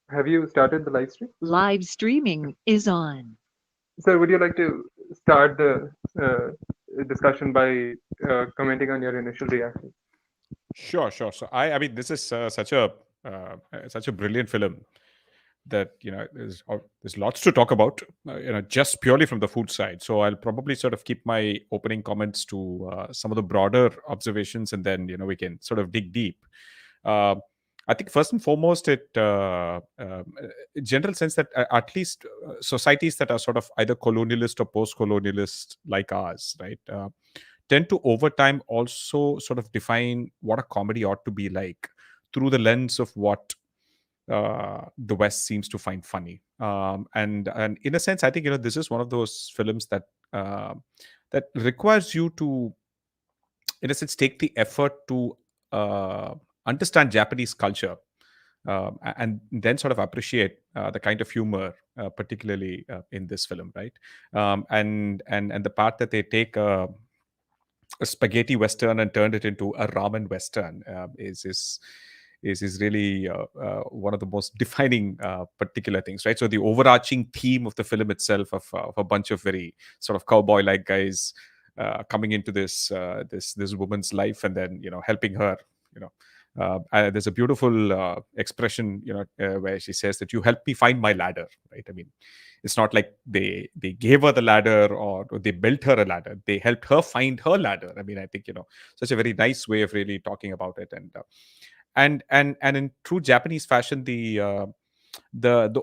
Have you started the live stream? Live streaming is on. So, would you like to start the discussion by commenting on your initial reaction? Sure, sure. So I mean, this is such a brilliant film that there's lots to talk about. Just purely from the food side. So I'll probably sort of keep my opening comments to some of the broader observations, and then we can sort of dig deep. Uh, I think first and foremost, general sense that at least societies that are sort of either colonialist or post-colonialist like ours, right? Tend to over time also sort of define what a comedy ought to be like through the lens of what the West seems to find funny. And in a sense, I think this is one of those films that requires you to, in a sense, take the effort to understand Japanese culture, and then sort of appreciate the kind of humor, particularly in this film, right? And the part that they take a spaghetti western and turned it into a ramen western is really one of the most defining particular things, right? So the overarching theme of the film itself of a bunch of very sort of cowboy like guys coming into this woman's life, and then helping her, you know there's a beautiful expression, where she says that you helped me find my ladder, right? I mean, it's not like they gave her the ladder, or they built her a ladder. They helped her find her ladder. I mean, I think such a very nice way of really talking about it. And in true Japanese fashion, the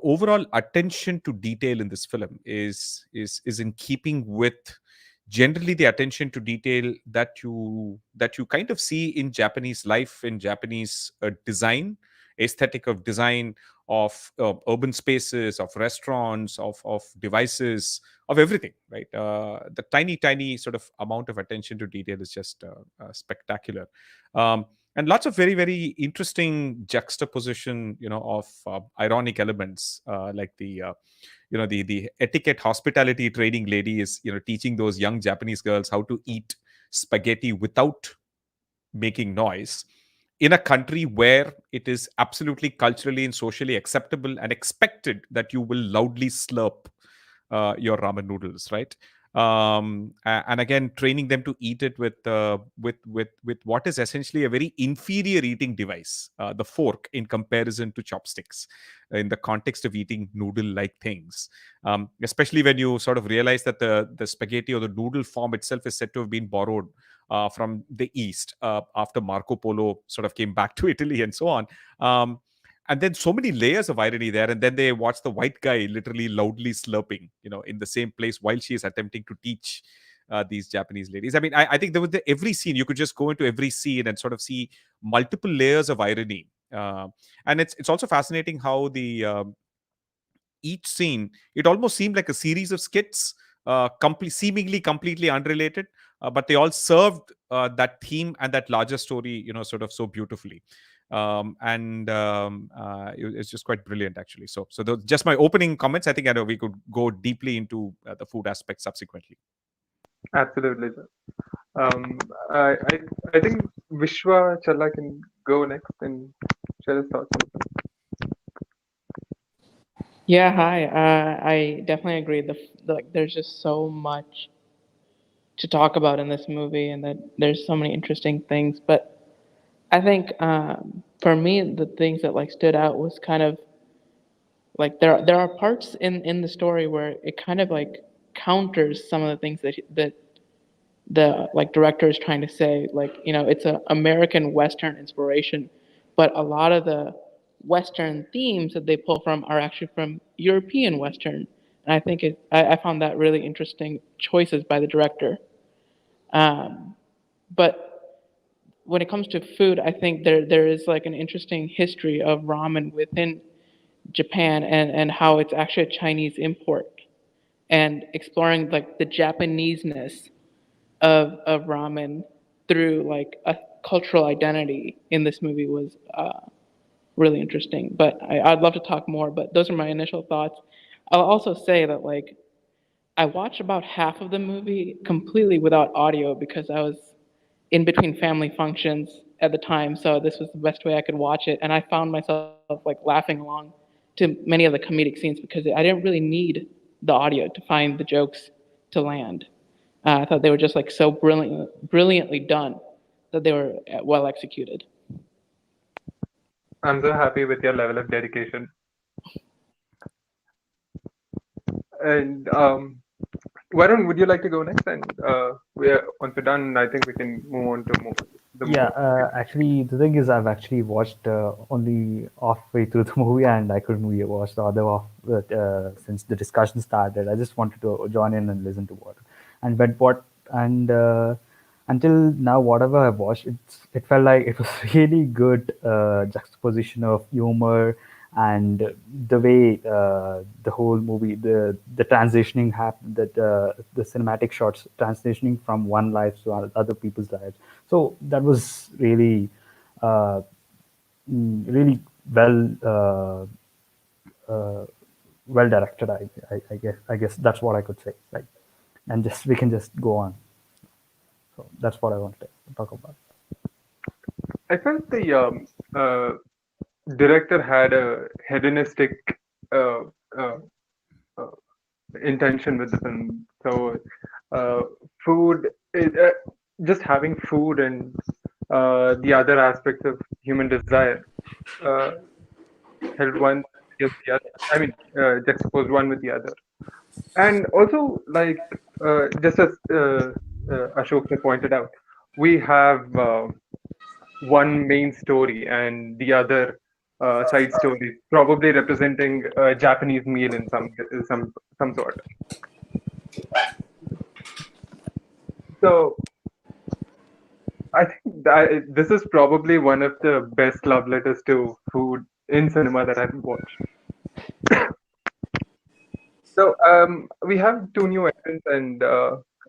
overall attention to detail in this film is in keeping with generally the attention to detail that you kind of see in Japanese life, in Japanese design, aesthetic of design, of urban spaces, of restaurants, of devices, of everything, right? The tiny sort of amount of attention to detail is just spectacular. And lots of very very interesting juxtaposition, of ironic elements, like the etiquette hospitality training lady is teaching those young Japanese girls how to eat spaghetti without making noise, in a country where it is absolutely culturally and socially acceptable and expected that you will loudly slurp your ramen noodles, right? And again, training them to eat it with what is essentially a very inferior eating device, the fork, in comparison to chopsticks, in the context of eating noodle like things. Especially when you sort of realize that the spaghetti or the noodle form itself is said to have been borrowed from the East, after Marco Polo sort of came back to Italy and so on. And then so many layers of irony there, and then they watch the white guy literally loudly slurping, in the same place while she is attempting to teach these Japanese ladies. I mean, I think there was every scene, you could just go into every scene and sort of see multiple layers of irony. And it's also fascinating how the each scene, it almost seemed like a series of skits, seemingly completely unrelated, but they all served that theme and that larger story, sort of so beautifully. It's just quite brilliant, actually. So those just my opening comments. I think I know we could go deeply into the food aspect subsequently. Absolutely, sir. I think Vishwa Challa can go next and share his thoughts on the Yeah, hi. I definitely agree. Like, there's just so much to talk about in this movie, and that there's so many interesting things. But I think for me, the things that like stood out was kind of like there are parts in the story where it kind of like counters some of the things that the like director is trying to say. Like, it's a American Western inspiration, but a lot of the Western themes that they pull from are actually from European Western. And I think I found that really interesting choices by the director. um, but when it comes to food, I think there is like an interesting history of ramen within Japan, and how it's actually a Chinese import, and exploring like the Japaneseness of ramen through like a cultural identity in this movie was really interesting. But I'd love to talk more. But those are my initial thoughts. I'll also say that like I watched about half of the movie completely without audio because I was in between family functions at the time, so this was the best way I could watch it, and I found myself like laughing along to many of the comedic scenes because I didn't really need the audio to find the jokes to land. I thought they were just like so brilliantly done that they were well executed. I'm so happy with your level of dedication. And Varun, would you like to go next? And once we're done, I think we can move on to the Yeah, more. actually, the thing is, I've actually watched only halfway through the movie, and I couldn't really watch the other half since the discussion started. I just wanted to join in and listen to what, and but what, and until now, whatever I watched, it felt like it was really good juxtaposition of humor and the way the whole movie, the transitioning happened, that the cinematic shots transitioning from one life to other people's lives. So that was really, uh, really well, well directed. I guess that's what I could say. Like, and just we can just go on. So that's what I wanted to talk about. I felt the director had a hedonistic uh, uh, uh, intention with the film. So, uh, food, just having food and the other aspects of human desire uh, held one against the other. I mean, juxtaposed one with the other. And also, like, just as Ashok had pointed out, we have one main story and the other side stories, probably representing a Japanese meal in some sort. So I think that this is probably one of the best love letters to food in cinema that I've watched. So we have two new entrants, and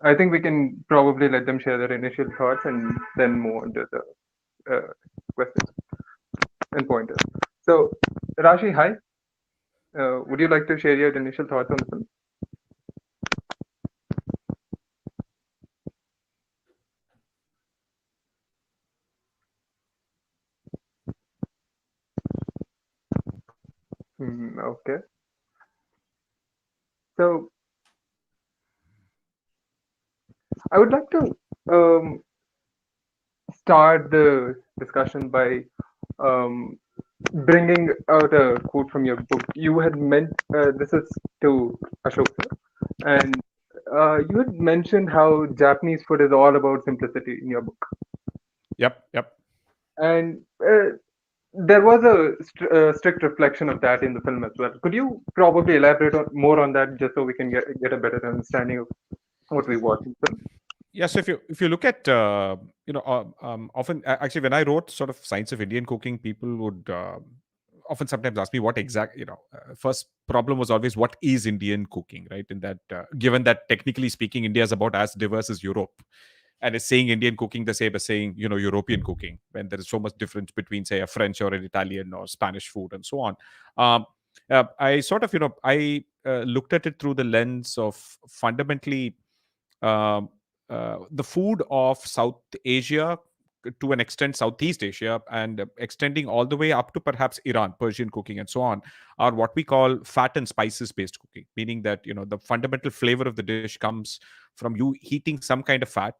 I think we can probably let them share their initial thoughts and then move on to the questions and pointers. So, Rashi, hi. Would you like to share your initial thoughts on the film? Okay. So, I would like to um, start the discussion by um, bringing out a quote from your book. You had meant this is to Ashok, sir, and you had mentioned how Japanese food is all about simplicity in your book, Yep. and there was a strict reflection of that in the film as well. Could you probably elaborate more on that, just so we can get a better understanding of what we watched in the film? Yeah, so if you look at often actually when I wrote sort of Science of Indian Cooking, people would often sometimes ask me what exact first problem was always what is Indian cooking, right? In that given that technically speaking, India is about as diverse as Europe, and it's saying Indian cooking the same as saying European cooking, when there is so much difference between say a French or an Italian or Spanish food and so on. I sort of I looked at it through the lens of fundamentally um, the food of South Asia, to an extent Southeast Asia, and extending all the way up to perhaps Iran, Persian cooking, and so on, are what we call fat and spices based cooking, meaning that the fundamental flavor of the dish comes from you heating some kind of fat.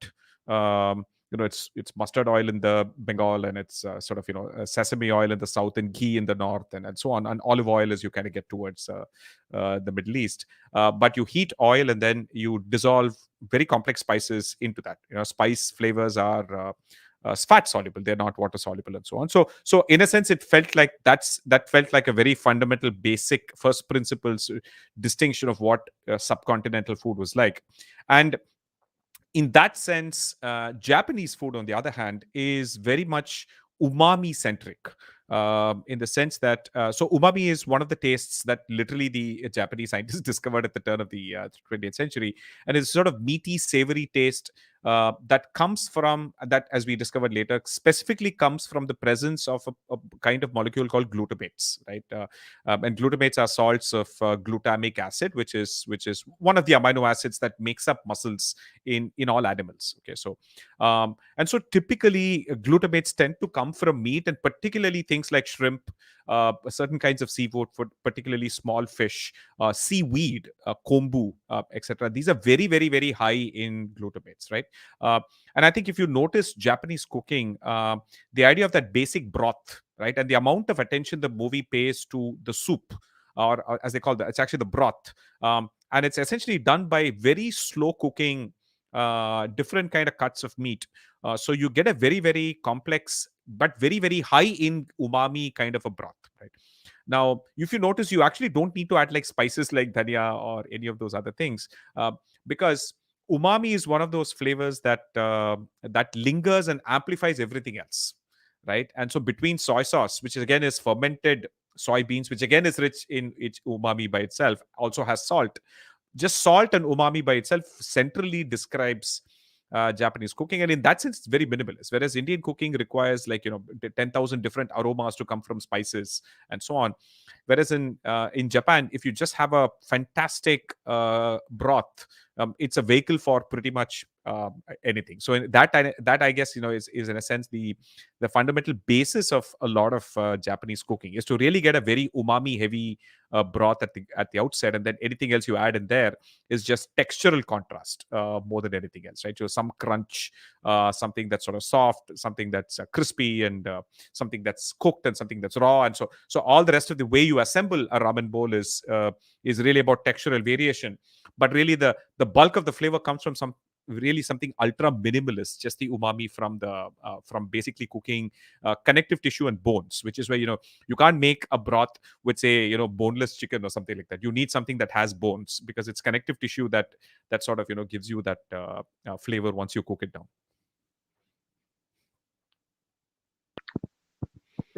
It's mustard oil in the Bengal, and it's sort of sesame oil in the south, and ghee in the north, and so on, and olive oil as you kind of get towards the Middle East. But you heat oil and then you dissolve very complex spices into that. Spice flavors are fat soluble; they're not water soluble, and so on. So in a sense, it felt like that felt like a very fundamental, basic, first principles distinction of what subcontinental food was like. And in that sense, Japanese food, on the other hand, is very much umami centric. In the sense that so umami is one of the tastes that literally the Japanese scientists discovered at the turn of the 20th century, and it's sort of meaty, savory taste that comes from that, as we discovered later, specifically comes from the presence of a kind of molecule called glutamates, right? And glutamates are salts of glutamic acid, which is one of the amino acids that makes up muscles in all animals. Okay, so and so typically glutamates tend to come from meat, and particularly things things like shrimp, certain kinds of seafood, for particularly small fish, seaweed, kombu, etc. These are very, very, very high in glutamates, right? Uh, and I think if you notice Japanese cooking, the idea of that basic broth, right, and the amount of attention the movie pays to the soup, or as they call it, it's actually the broth, and it's essentially done by very slow cooking different kind of cuts of meat. So you get a very, very complex but very, very high in umami kind of a broth, right? Now, if you notice, you actually don't need to add like spices like dhania or any of those other things, because umami is one of those flavors that lingers and amplifies everything else, right? And so between soy sauce, which is, again, is fermented soybeans, which again is rich in its umami by itself, also has salt. Just salt and umami by itself centrally describes Japanese cooking, and in that sense, it's very minimalist. Whereas Indian cooking requires, like, 10,000 different aromas to come from spices and so on. Whereas in Japan, if you just have a fantastic broth, it's a vehicle for pretty much anything. So that I guess is in a sense the fundamental basis of a lot of Japanese cooking, is to really get a very umami heavy broth at the outset, and then anything else you add in there is just textural contrast more than anything else, right? So some crunch, something that's sort of soft, something that's crispy, and something that's cooked, and something that's raw, and so all the rest of the way you assemble a ramen bowl is really about textural variation. But really the bulk of the flavor comes from something ultra minimalist, just the umami from basically cooking connective tissue and bones, which is where you can't make a broth with, say, boneless chicken or something like that. You need something that has bones, because it's connective tissue that sort of gives you that flavor once you cook it down.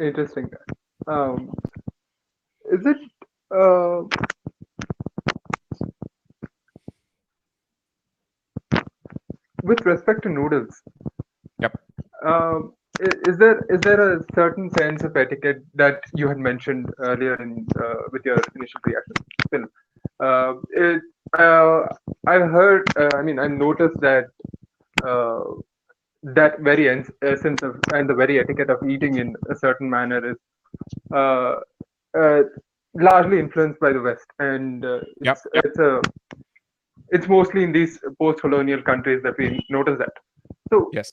Interesting. Um, is it uh, with respect to noodles? Yep. Is there a certain sense of etiquette that you had mentioned earlier with your initial reaction film? It, I've heard. I mean, I noticed that uh, that very essence of and the very etiquette of eating in a certain manner is uh, uh, largely influenced by the West, and Yep. it's mostly in these post-colonial countries that we notice that. So, Yes.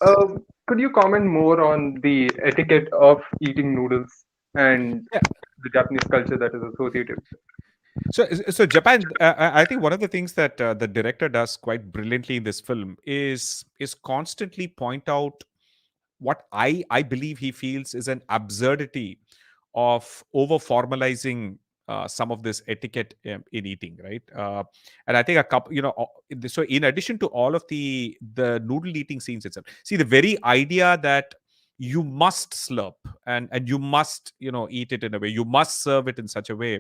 could you comment more on the etiquette of eating noodles and Yeah. the Japanese culture that is associated with it? So Japan, I think one of the things that the director does quite brilliantly in this film is constantly point out what I believe he feels is an absurdity of over formalizing some of this etiquette in eating, right? And I think a couple, so in addition to all of the noodle eating scenes itself, see the very idea that you must slurp and you must eat it in a way, you must serve it in such a way,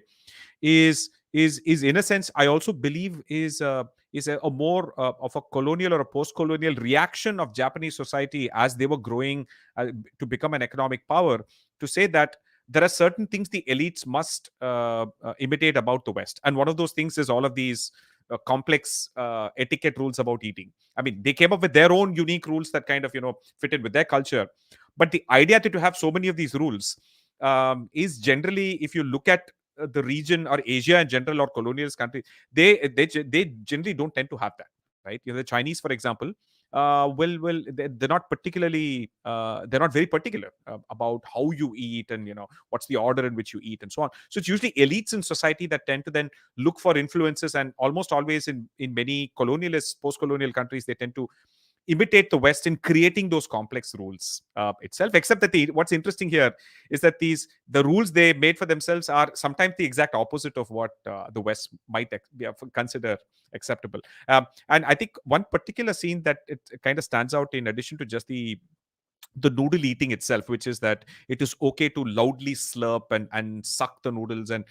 is in a sense, I also believe, is a more of a colonial or a post-colonial reaction of Japanese society as they were growing to become an economic power, to say that there are certain things the elites must imitate about the West, and one of those things is all of these complex etiquette rules about eating. I mean, they came up with their own unique rules that kind of fit in with their culture, but the idea that you have so many of these rules is generally, if you look at the region or Asia in general or colonialist countries, they generally don't tend to have that, right? The Chinese, for example, they're not particularly they're not very particular about how you eat and what's the order in which you eat and so on. So it's usually elites in society that tend to then look for influences, and almost always in many colonialist post-colonial countries, they tend to imitate the West in creating those complex rules itself. Except that what's interesting here is that the rules they made for themselves are sometimes the exact opposite of what the West might consider acceptable. And I think one particular scene that it kind of stands out, in addition to just the noodle eating itself, which is that it is okay to loudly slurp and suck the noodles, and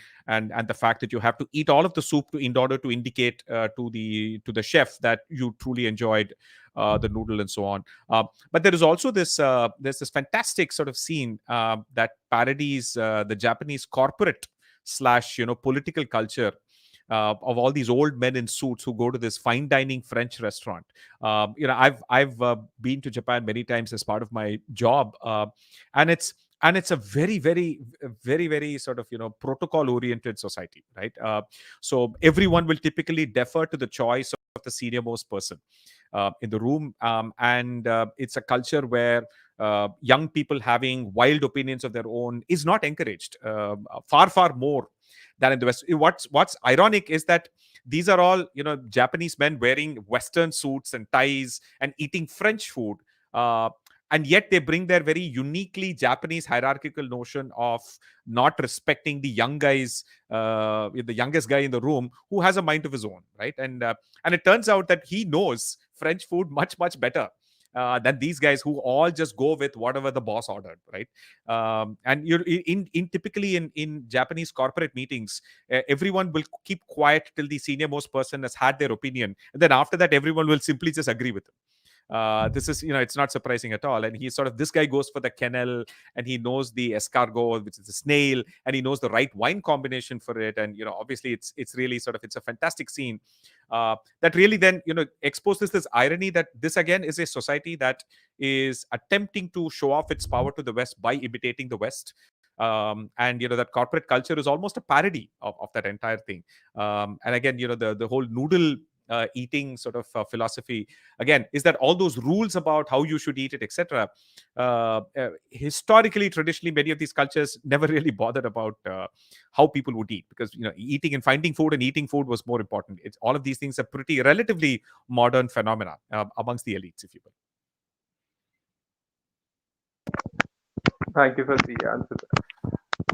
the fact that you have to eat all of the soup in order to indicate to the chef that you truly enjoyed the noodle and so on. But there is also there's this fantastic sort of scene that parodies the Japanese corporate slash political culture of all these old men in suits who go to this fine dining French restaurant. I've been to Japan many times as part of my job, and it's and it's a very sort of protocol oriented society, right? So everyone will typically defer to the choice of the senior most person in the room, and it's a culture where young people having wild opinions of their own is not encouraged, far more than in the West. What's ironic is that these are all Japanese men wearing Western suits and ties and eating French food, uh, and yet they bring their very uniquely Japanese hierarchical notion of not respecting the young guys, the youngest guy in the room who has a mind of his own, right? And it turns out that he knows French food much better than these guys who all just go with whatever the boss ordered, right? And you're in typically in Japanese corporate meetings, everyone will keep quiet till the senior most person has had their opinion, and then after that, everyone will simply just agree with him. This is, it's not surprising at all. And he's sort of, this guy goes for the kennel, and he knows the escargot, which is the snail, and he knows the right wine combination for it. And obviously, it's really sort of, it's a fantastic scene that really then exposes this irony that this again is a society that is attempting to show off its power to the West by imitating the West. And that corporate culture is almost a parody of that entire thing. And again, the whole noodle eating sort of philosophy again is that all those rules about how you should eat it, etc. Historically, traditionally, many of these cultures never really bothered about how people would eat, because eating and finding food and eating food was more important. It's all of these things are pretty relatively modern phenomena amongst the elites, if you will. Thank you for the answer.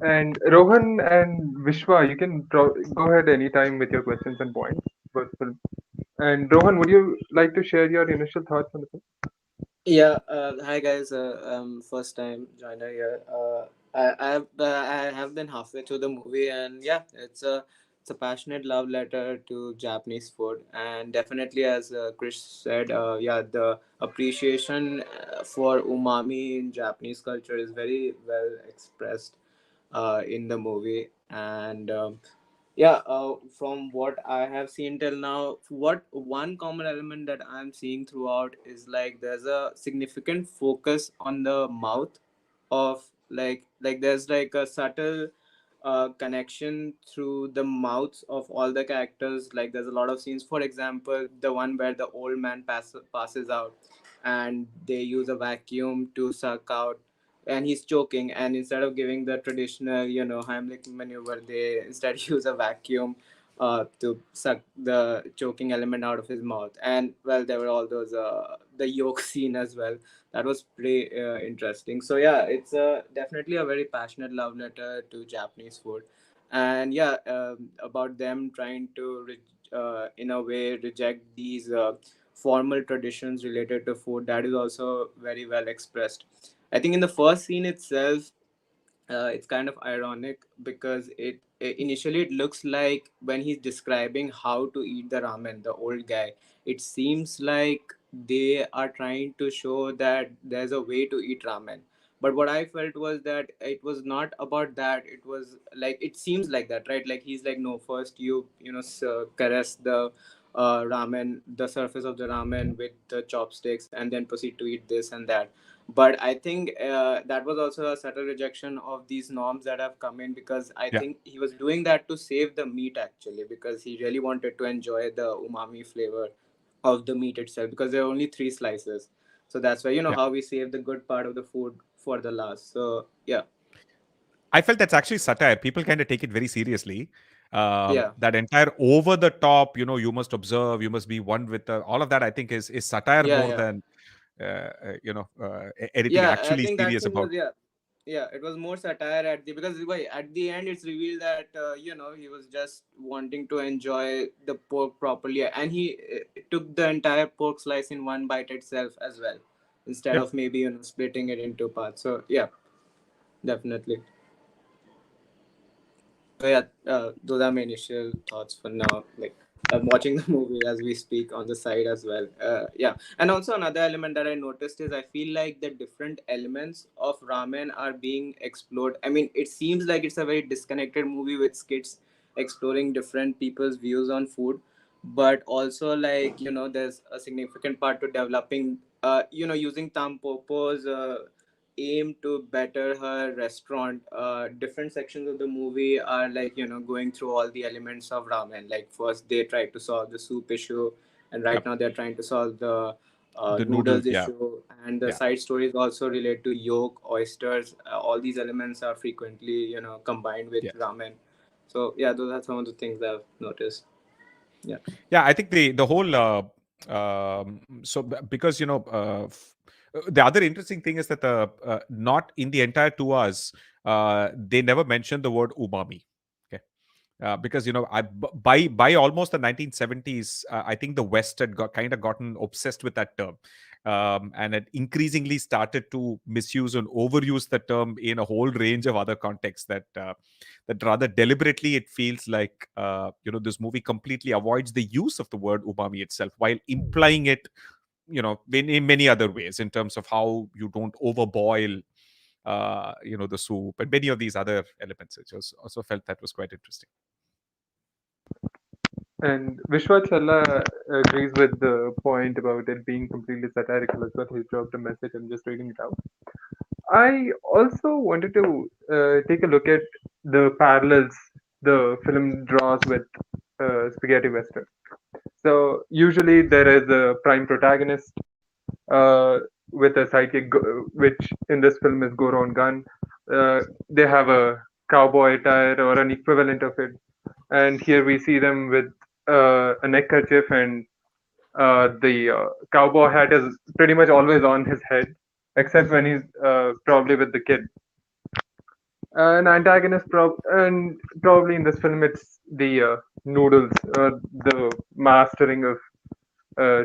And Rohan and Vishwa, you can go ahead anytime with your questions and points about the film. And Rohan, would you like to share your initial thoughts on the film? Yeah, hi guys. First time joiner here. I have been halfway through the movie, and yeah, it's a passionate love letter to Japanese food, and definitely, as Chris said, yeah, the appreciation for umami in Japanese culture is very well expressed in the movie, and yeah, from what I have seen till now, what one common element that I'm seeing throughout is like there's a significant focus on the mouth of like there's like a subtle connection through the mouths of all the characters. Like there's a lot of scenes, for example, the one where the old man passes out and they use a vacuum to suck out, and he's choking, and instead of giving the traditional Heimlich maneuver, they instead use a vacuum to suck the choking element out of his mouth. And well, there were all those the yolk scene as well. That was pretty interesting. So yeah, it's definitely a very passionate love letter to Japanese food. And yeah, about them trying to in a way reject these formal traditions related to food, that is also very well expressed. I think in the first scene itself, it's kind of ironic because initially it looks like when he's describing how to eat the ramen, the old guy, it seems like they are trying to show that there's a way to eat ramen. But what I felt was that it was not about that. It was like, it seems like that, right? Like he's like, no, first caress the ramen, the surface of the ramen with the chopsticks, and then proceed to eat this and that. But I think that was also a subtle rejection of these norms that have come in, because I Yeah, think he was doing that to save the meat, actually, because he really wanted to enjoy the umami flavor of the meat itself, because there are only three slices. So that's why, yeah. how we save the good part of the food for the last. So yeah. I felt that's actually satire. People kind of take it very seriously. Yeah. That entire over the top, you must observe, you must be one with all of that. I think is satire Yeah, more yeah. than anything Yeah, I actually think that serious scene about. was, yeah. Yeah, it was more satire at the, because why, at the end it's revealed that he was just wanting to enjoy the pork properly, and he took the entire pork slice in one bite itself as well, instead Yep. of maybe splitting it into parts. So yeah, definitely. So yeah, those are my initial thoughts for now. Like, I'm watching the movie as we speak on the side as well. Yeah, and also another element that I noticed is I feel like the different elements of ramen are being explored. I mean, it seems like it's a very disconnected movie with skits exploring different people's views on food, but also like there's a significant part to developing. Using Tampopo's aim to better her restaurant, different sections of the movie are like, going through all the elements of ramen. Like first they try to solve the soup issue, and right Yep. now they're trying to solve the The noodle. noodles Yeah. issue, and the Yeah. side stories also relate to yolk, oysters. All these elements are frequently, combined with Yes. ramen. So yeah, those are some of the things I've noticed. Yeah. Yeah, I think the whole because the other interesting thing is that the not in the entire 2 hours they never mentioned the word umami. Okay. Because by almost the 1970s, I think the West had kind of gotten obsessed with that term, and had increasingly started to misuse and overuse the term in a whole range of other contexts. That rather deliberately, it feels like this movie completely avoids the use of the word umami itself, while implying it, in many other ways, in terms of how you don't overboil the soup and many of these other elements. Which also felt that was quite interesting. And Vishwachalla agrees with the point about it being completely satirical as well. He dropped a message. I'm just reading it out. I also wanted to take a look at the parallels the film draws with spaghetti western. So usually there is a prime protagonist uh, with a sidekick, which in this film is Goron Gun. They have a cowboy attire or an equivalent of it, and here we see them with a neckerchief, and the cowboy hat is pretty much always on his head, except when he's probably with the kid. An antagonist, and probably in this film it's the noodles, the mastering of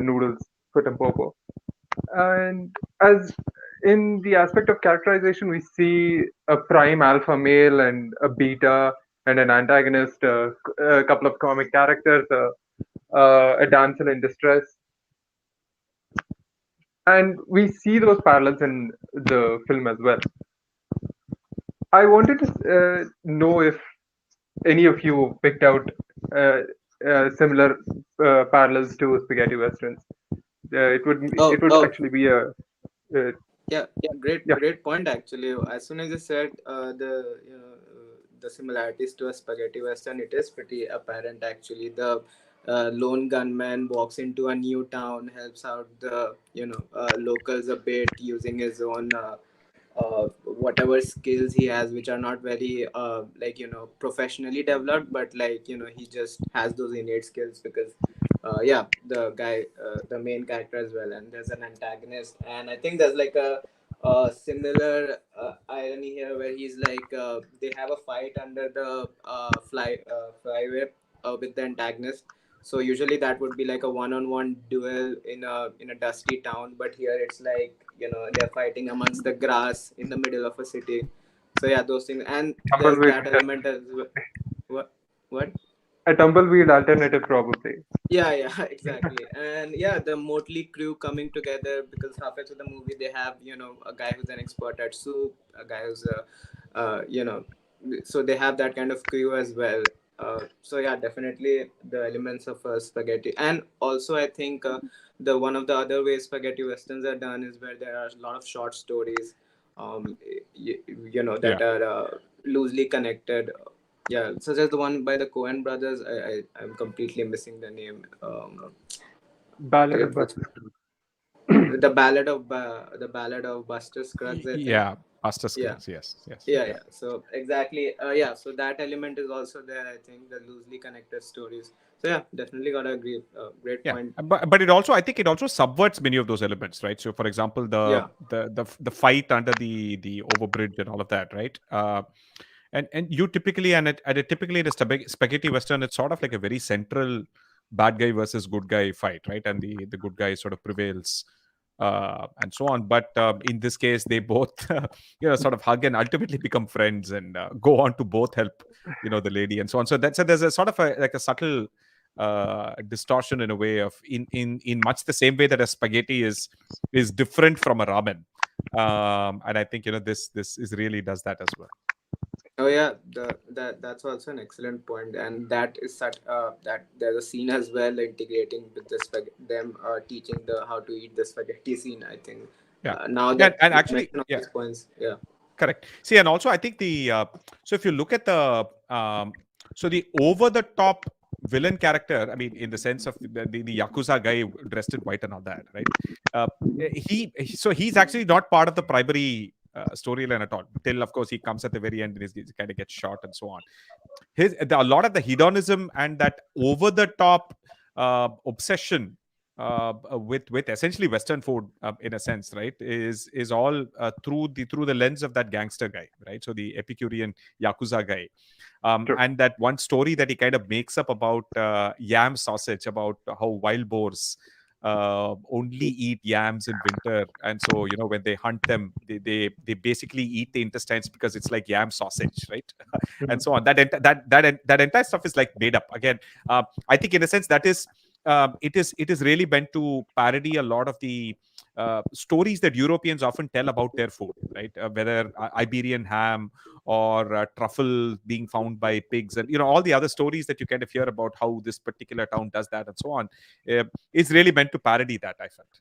noodles for Tampopo. And as in the aspect of characterization, we see a prime alpha male and a beta and an antagonist, a couple of comic characters, a damsel in distress, and we see those parallels in the film as well. I wanted to know if any of you picked out uh, similar parallels to spaghetti westerns. Oh, it would oh, actually be a yeah, great, yeah. great point actually. As soon as you said the similarities to a spaghetti western, it is pretty apparent actually. The lone gunman walks into a new town, helps out the locals a bit using his own whatever skills he has, which are not very like professionally developed, but like he just has those innate skills because yeah, the guy, the main character as well, and there's an antagonist, and I think there's like a similar irony here where he's like they have a fight under the flyway with the antagonist. So usually that would be like a one-on-one duel in a dusty town, but here it's like they're fighting amongst the grass in the middle of a city. So yeah, those things, and there's Tumbleweed, that element as well. What? a tumbleweed alternative probably. Yeah, yeah, exactly. And yeah, the motley crew coming together because halfway through the movie they have a guy who's an expert at soup, a guy who's so they have that kind of crew as well. So yeah, definitely the elements of spaghetti, and also I think the one of the other ways spaghetti westerns are done is where there are a lot of short stories, Yeah. that are loosely connected. Yeah, such as the one by the Coen brothers. I'm completely missing the name. Ballad of Which Buster Scruggs. the Ballad of Buster Scruggs, I think. Yeah. Pasta Yeah, Scruggs. Yes. Yes. yeah, Yeah. yeah. So exactly. Yeah. So that element is also there. I think the loosely connected stories. So yeah, definitely gotta agree. Great Yeah, point. but it also, I think it also subverts many of those elements, right? So, for example, Yeah. the fight under the overbridge and all of that, right? And you typically, and it typically in a spaghetti western, it's sort of like a very central bad guy versus good guy fight, right? And the good guy sort of prevails, and so on. But in this case, they both sort of hug and ultimately become friends, and go on to both help the lady and so on. So there's a sort of like a subtle distortion in a way of in much the same way that a spaghetti is different from a ramen. And I think this is really does that as well. Oh yeah, that's also an excellent point, and that is such that there's a scene as well integrating with them teaching the how to eat the spaghetti scene. I think Yeah. Now Yeah, that and you actually, mention all yeah, these points, yeah. correct. See, and also I think the so if you look at the so the over the top villain character, I mean, in the sense of the yakuza guy dressed in white and all that, right? Uh, so he's actually not part of the primary storyline at all. Till of course he comes at the very end and he kind of gets shot and so on. A lot of the hedonism and that over the top obsession with essentially Western food, in a sense, right, is all through the lens of that gangster guy, right? So the Epicurean yakuza guy, True. and that one story that he kind of makes up about yam sausage, about how wild boars only eat yams in winter, and so when they hunt them, they basically eat the intestines because it's like yam sausage, right? And Mhm. so on. That entire stuff is like made up again. I think in a sense that is it is really meant to parody a lot of the stories that Europeans often tell about their food, right? Whether Iberian ham or truffle being found by pigs, and all the other stories that you kind of hear about how this particular town does that and so on. Is really meant to parody that, I felt.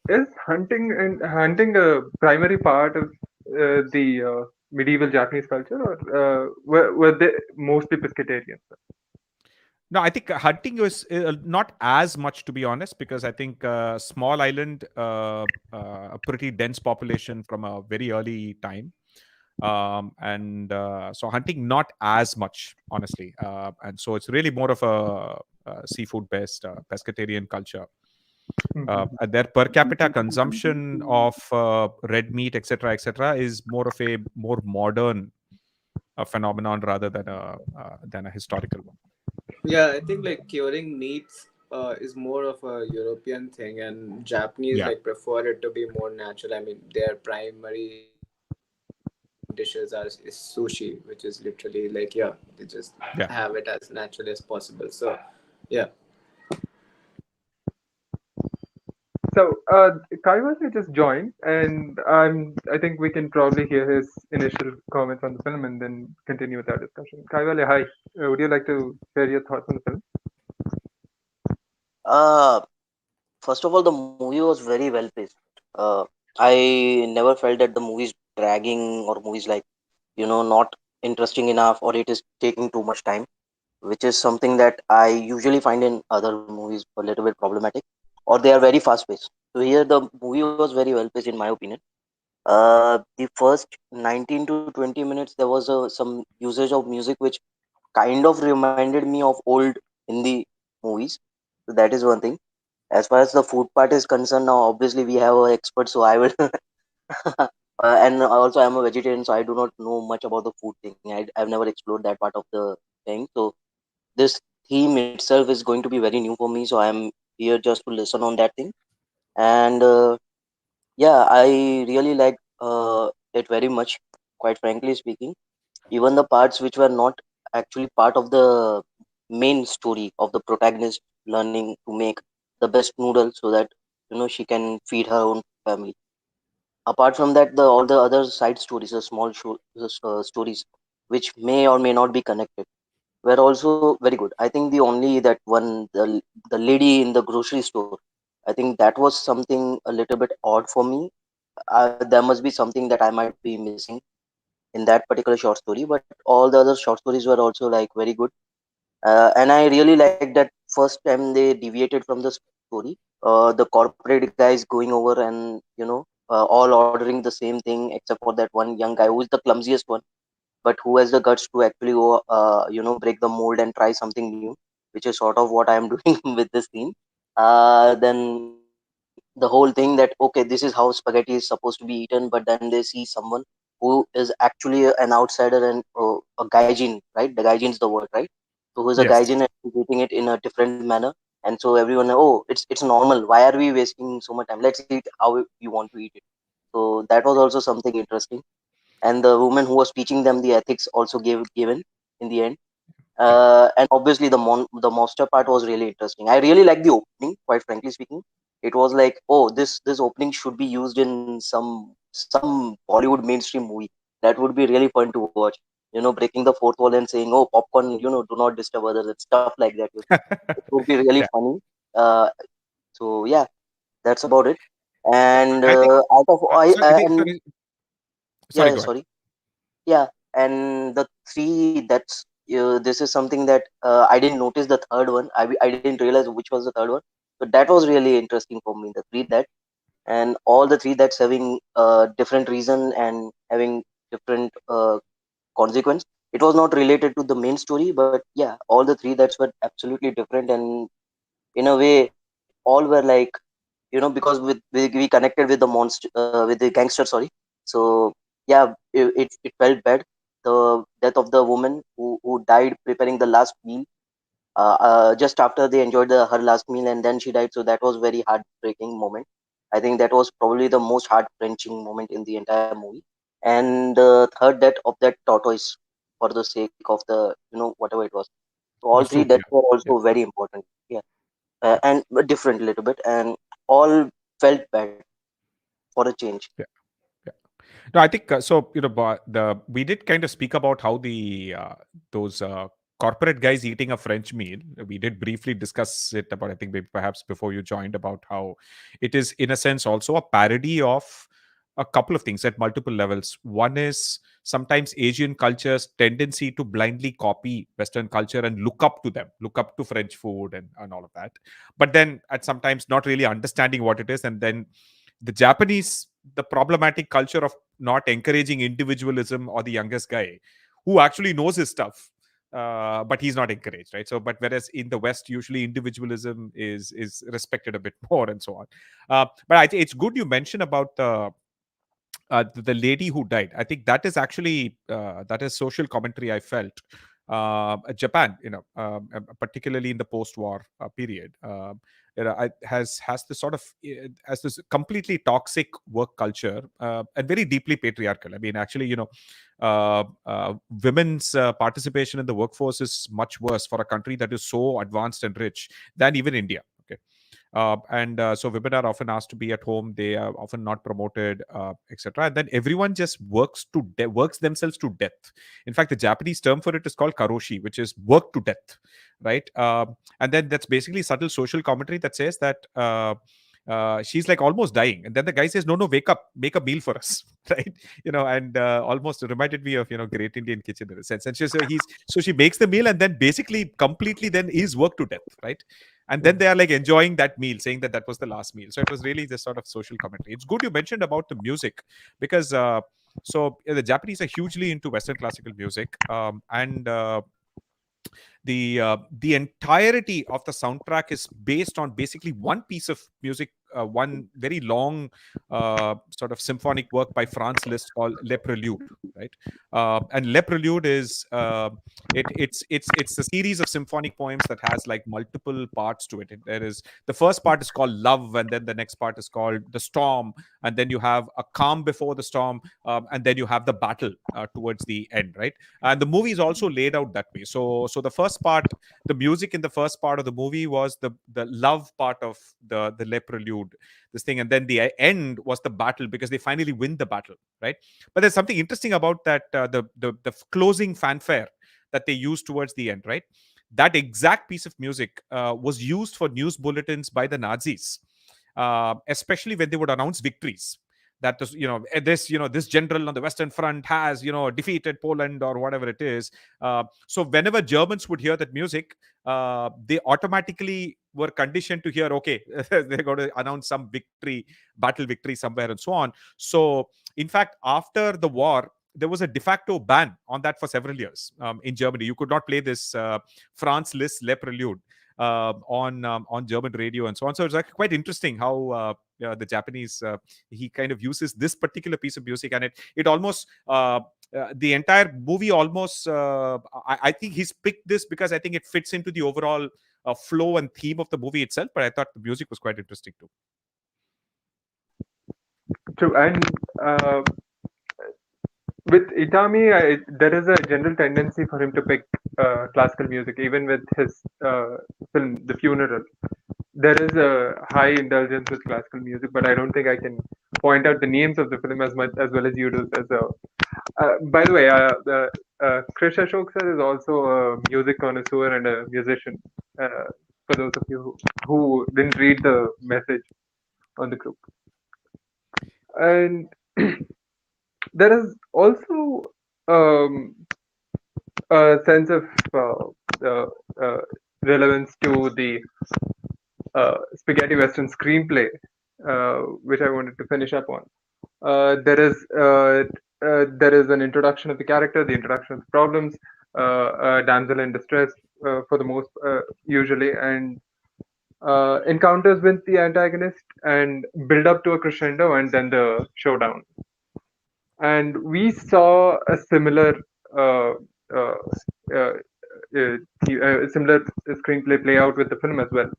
Is hunting a primary part of the medieval Japanese culture, or were they mostly pescatarians? No, I think hunting was not as much, to be honest, because I think small island, a pretty dense population from a very early time, and so hunting not as much, honestly, and so it's really more of a seafood based pescatarian culture. Mhm. And their per capita consumption of red meat, etc., is more of a more modern phenomenon rather than a historical one. Yeah, I think like curing meats is more of a European thing, and Japanese Yeah, like prefer it to be more natural. I mean, their primary dishes are is sushi, which is literally like, yeah, they just yeah. have it as natural as possible. So yeah. So, Kaiwase just joined, and I think we can probably hear his initial comments on the film and then continue with our discussion. Kaiwale, hi. Would you like to share your thoughts on the film? Uh, First of all, the movie was very well paced. Uh, I never felt that the movie is dragging or movies like, not interesting enough or it is taking too much time, which is something that I usually find in other movies a little bit problematic, or they are very fast paced. So here the movie was very well paced in my opinion. The first 19 to 20 minutes there was some usage of music which kind of reminded me of old Hindi movies. So that is one thing. As far as the food part is concerned, now obviously we have an expert, so I will. And also, I'm a vegetarian, so I do not know much about the food thing. I've never explored that part of the thing. So this theme itself is going to be very new for me. So I'm here just to listen on that thing. And yeah, I really like it very much. Quite frankly speaking, even the parts which were not actually part of the main story of the protagonist learning to make the best noodle so that she can feed her own family. Apart from that, the all the other side stories, the small stories which may or may not be connected, were also very good. I think the only that one, the lady in the grocery store, I think that was something a little bit odd for me. There must be something that I might be missing in that particular short story, but all the other short stories were also like very good. And I really like that first time they deviated from the story. The corporate guys going over and all ordering the same thing except for that one young guy who is the clumsiest one, but who has the guts to actually go, break the mold and try something new, which is sort of what I am doing with this scene. Then the whole thing that okay, this is how spaghetti is supposed to be eaten, but then they see someone who is actually an outsider and a gaijin, right? The gaijin is the word, right? So who is a gaijin Yes. and eating it in a different manner, and so everyone, oh, it's normal. Why are we wasting so much time? Let's eat how you want to eat it. So that was also something interesting. And the woman who was teaching them the ethics also gave given in the end. Yeah. And obviously the monster part was really interesting. I really like the opening, quite frankly speaking. It was like, oh, this opening should be used in some Bollywood mainstream movie. That would be really fun to watch. Breaking the fourth wall and saying, oh, popcorn, do not disturb others, and stuff like that. It would be really Yeah. funny. uh, so yeah, that's about it. And I think. out of I So I think. and Sorry. Sorry. yeah, Go ahead. sorry. Yeah, and the three, that's this is something that I didn't notice the third one. I didn't realize which was the third one. But that was really interesting for me. The three that, and all the three that's having different reason and having different consequence. It was not related to the main story, but yeah, all the three that's were absolutely different, and in a way, all were like, because we connected with the monster, with the gangster, sorry. So yeah, it felt bad. The death of the woman who died preparing the last meal, just after they enjoyed her last meal, and then she died. So that was very heartbreaking moment. I think that was probably the most heart wrenching moment in the entire movie. And the third death of that tortoise, for the sake of the, whatever it was. So all The three fruit. deaths Yeah. were Yeah. also very important. Yeah, and different a little bit, and all felt bad for a change. Yeah. Yeah. No, I think so. We did kind of speak about how the those corporate guys eating a French meal. We did briefly discuss it about, I think, maybe perhaps before you joined, about how it is in a sense also a parody of a couple of things at multiple levels. One is sometimes Asian culture's tendency to blindly copy Western culture and look up to them, look up to French food and all of that. But then at sometimes not really understanding what it is, and then the Japanese, the problematic culture of not encouraging individualism, or the youngest guy who actually knows his stuff, but he's not encouraged, right? So, but whereas in the West, usually individualism is respected a bit more, and so on. But I think it's good you mentioned about the lady who died. I think that is actually that is social commentary. I felt Japan, particularly in the post-war period, has this sort of has this completely toxic work culture, and very deeply patriarchal. I mean, actually, women's participation in the workforce is much worse for a country that is so advanced and rich than even India. Okay. And so women are often asked to be at home. They are often not promoted, etc. And then everyone just works themselves to death. In fact, the Japanese term for it is called karoshi, which is work to death, right? And then that's basically subtle social commentary that says that she's like almost dying, and then the guy says, "No, no, wake up, make a meal for us," right? And almost reminded me of Great Indian Kitchen in a sense. And she makes the meal, and then basically completely then is work to death, right? And then they are like enjoying that meal, saying that that was the last meal. So it was really this sort of social commentary. It's good you mentioned about the music, because the Japanese are hugely into Western classical music, and the entirety of the soundtrack is based on basically one piece of music, one very long sort of symphonic work by Franz Liszt called Le Prelude, right? And Le Prelude is it's a series of symphonic poems that has like multiple parts to it. There is the first part is called Love, and then the next part is called The Storm, and then you have a calm before the storm, and then you have the battle towards the end, right? And the movie is also laid out that way. So the first part, the music in the first part of the movie was the love part of the Le Prelude, this thing, and then the end was the battle, because they finally win the battle, right? But there's something interesting about that, the closing fanfare that they use towards the end, right? That exact piece of music was used for news bulletins by the Nazis, especially when they would announce victories, that this this general on the Western Front has defeated Poland or whatever it is. So whenever Germans would hear that music, they automatically were conditioned to hear, okay, they're going to announce some victory, battle victory somewhere, and so on. So in fact, after the war, there was a de facto ban on that for several years in Germany. You could not play this Franz Liszt Le Prelude on German radio and so on. So it's like quite interesting how the Japanese, he kind of uses this particular piece of music, and it almost the entire movie almost. I think he's picked this because I think it fits into the overall flow and theme of the movie itself. But I thought the music was quite interesting too. True, and with Itami, there is a general tendency for him to pick classical music, even with his film The Funeral. There is a high indulgence with classical music, but I don't think I can point out the names of the film as much as well as you do. By the way, Krish Ashok sir is also a music connoisseur and a musician. For those of you who didn't read the message on the group. And there is also um, a sense of uh, uh, relevance to the spaghetti western screenplay, which I wanted to finish up on. There is an introduction of the character, the introduction of the problems, a damsel in distress for the most usually, and encounters with the antagonist, and build up to a crescendo, and then the showdown. And we saw a similar uh, uh, uh, similar screenplay play out with the film as well.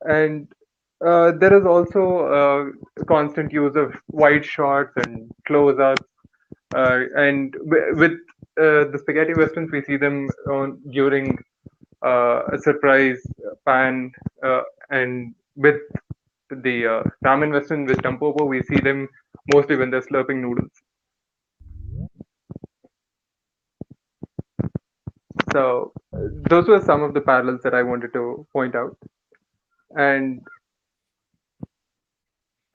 And there is also constant use of wide shots and close-ups. And with the spaghetti westerns, we see them during a surprise pan, and with the ramen western with Tampopo, we see them mostly when they're slurping noodles. So those were some of the parallels that I wanted to point out. And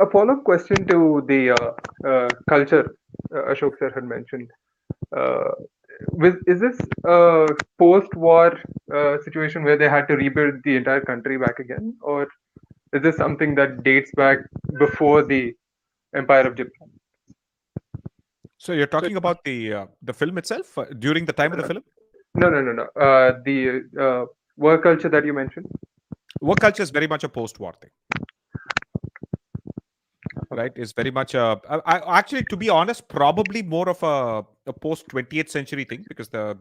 a follow-up question to the culture Ashok sir had mentioned. Uh, is this a post-war situation where they had to rebuild the entire country back again, or is this something that dates back before the Empire of Japan? So you're talking about the film itself during the time of the film. No. The work culture that you mentioned. Work culture is very much a post-war thing, right? It's very much actually, to be honest, probably more of a post 20th century thing, because the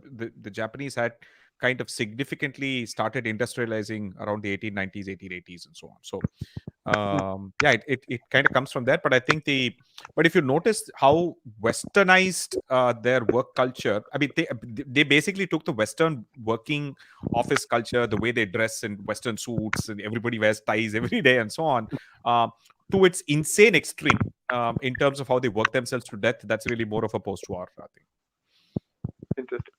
Japanese had kind of significantly started industrializing around the 1890s, 1880s, and so on. So yeah, it kind of comes from there. But I think but if you notice how westernized their work culture, I mean, they basically took the Western working office culture, the way they dress in Western suits, and everybody wears ties every day, and so on, uh, to its insane extreme, in terms of how they work themselves to death. That's really more of a post-war thing. Interesting.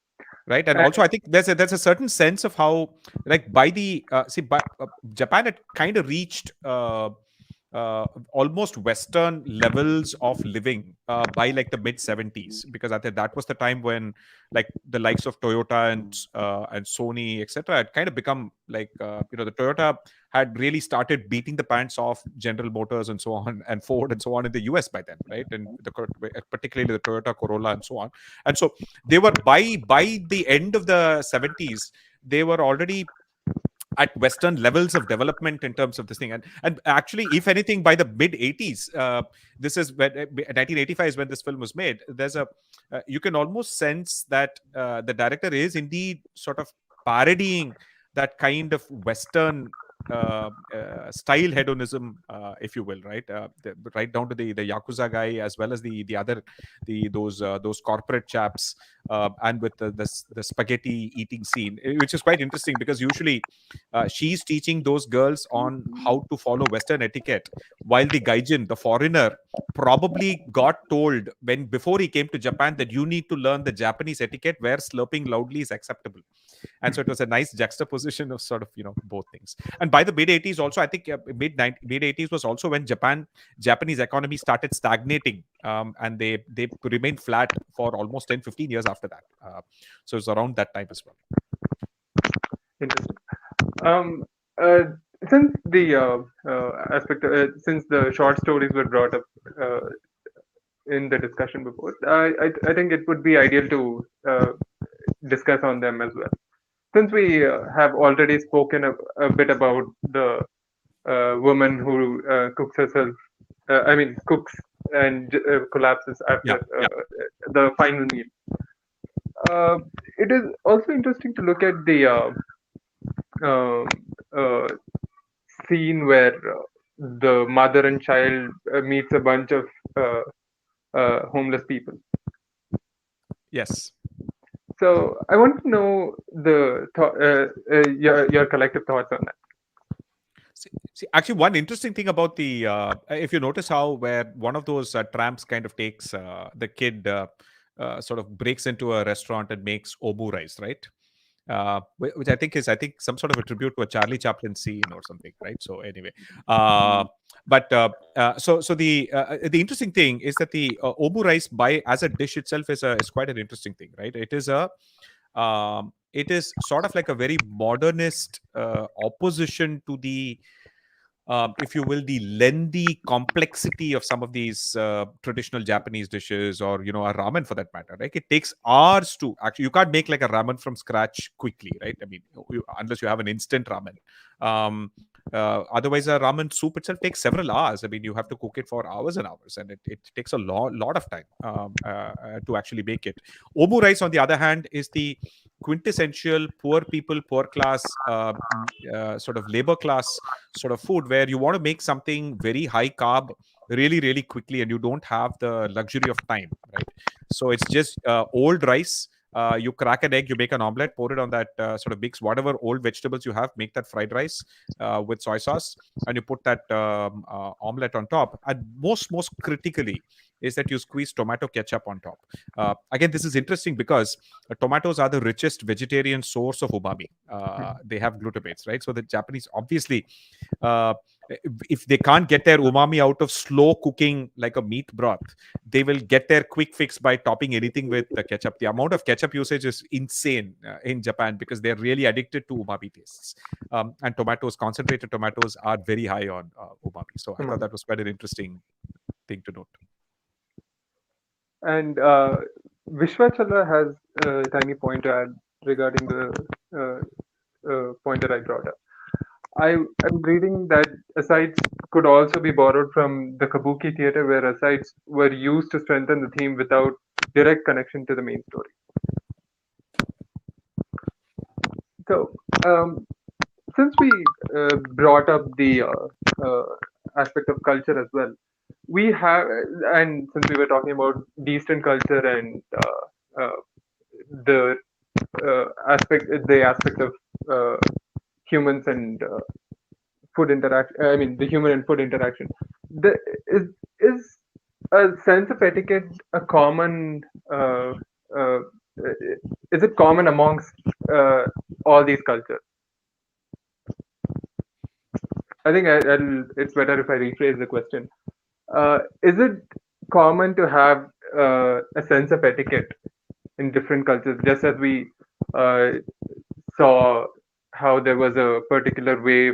Right. And And also, I think there's a certain sense of how, like, by the Japan had kind of reached almost Western levels of living by like the mid 70s, because I think that was the time when, like, the likes of Toyota and Sony, etc., had kind of become like, the Toyota had really started beating the pants off General Motors and so on, and Ford and so on in the US by then, right? And particularly the Toyota Corolla and so on. And so they were, by the end of the 70s, they were already at Western levels of development in terms of this thing. And actually, if anything, by the mid 80s, this is when 1985 is when this film was made. There's a you can almost sense that the director is indeed sort of parodying that kind of Western style hedonism, if you will, right? Right down to the Yakuza guy, as well as the other, those corporate chaps, and with the spaghetti eating scene, which is quite interesting, because usually she's teaching those girls on how to follow Western etiquette, while the gaijin, the foreigner, probably got told when before he came to Japan that you need to learn the Japanese etiquette where slurping loudly is acceptable. And so it was a nice juxtaposition of sort of, both things. And by the mid 80s also, I think mid 80s was also when Japanese economy started stagnating, and they remained flat for almost 10-15 years after that. So it's around that time as well. interesting. Um, uh, since the since the short stories were brought up uh, in the discussion before, I think it would be ideal to discuss on them as well. Since we have already spoken a bit about the woman who cooks herself, cooks and collapses after Yeah, yeah. the final meal. It is also interesting to look at the um uh, scene where the mother and child meets a bunch of uh, homeless people. Yes. So I want to know your collective thoughts on that. Actually, one interesting thing about if you notice how, where one of those tramps kind of takes the kid, sort of breaks into a restaurant and makes omu rice, right? which I think some sort of a tribute to a Charlie Chaplin scene or something, right? So anyway, uh, but the interesting thing is that the omu rice by as a dish itself is quite an interesting thing, right? It is sort of like a very modernist opposition to the if you will, the lengthy complexity of some of these traditional Japanese dishes, or a ramen for that matter. Right? It takes hours to actually. You can't make like a ramen from scratch quickly, right? I mean, unless you have an instant ramen. Otherwise, a ramen soup itself takes several hours. I mean, you have to cook it for hours and hours, and it takes a lot of time to actually make it. Omu rice, on the other hand, is the quintessential poor people, poor class, sort of labor class sort of food, where you want to make something very high carb really really quickly, and you don't have the luxury of time, right? So it's just old rice. You crack an egg, you make an omelette, pour it on that sort of mix whatever old vegetables you have, make that fried rice with soy sauce, and you put that omelette on top. And most critically is that you squeeze tomato ketchup on top. Again, this is interesting because tomatoes are the richest vegetarian source of umami. They have glutamates, right? So the Japanese, obviously, uh, if they can't get their umami out of slow cooking like a meat broth, they will get their quick fix by topping anything with the ketchup. The amount of ketchup usage is insane in Japan because they're really addicted to umami tastes. And concentrated tomatoes, are very high on umami. So I thought that was quite an interesting thing to note. And Vishwachala has a tiny point to add regarding the point that I brought up. I'm reading that asides could also be borrowed from the kabuki theater, where asides were used to strengthen the theme without direct connection to the main story. So, since we brought up the aspect of culture as well, we have, and since we were talking about the Eastern culture and the the aspect of humans and food interaction. I mean, the human and food interaction. The, is a sense of etiquette a common? Uh, is it common amongst all these cultures? I think it's better if I rephrase the question. Is it common to have a sense of etiquette in different cultures, just as we uh, saw how there was a particular way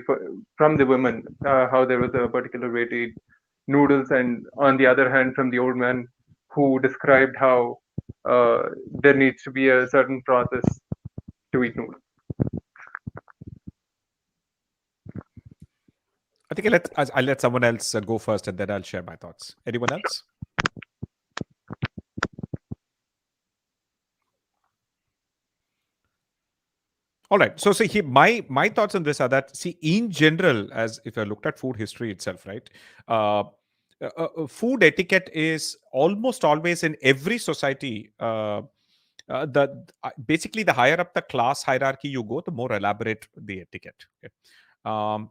from the women, how there was a particular way to eat noodles, and on the other hand, from the old man who described how there needs to be a certain process to eat noodles. I think I'll let someone else go first, and then I'll share my thoughts. Anyone else? All right. So see, my thoughts on this are that, see, in general, as if I looked at food history itself, right? Uh, Food etiquette is almost always in every society. Basically, the higher up the class hierarchy you go, the more elaborate the etiquette. Okay?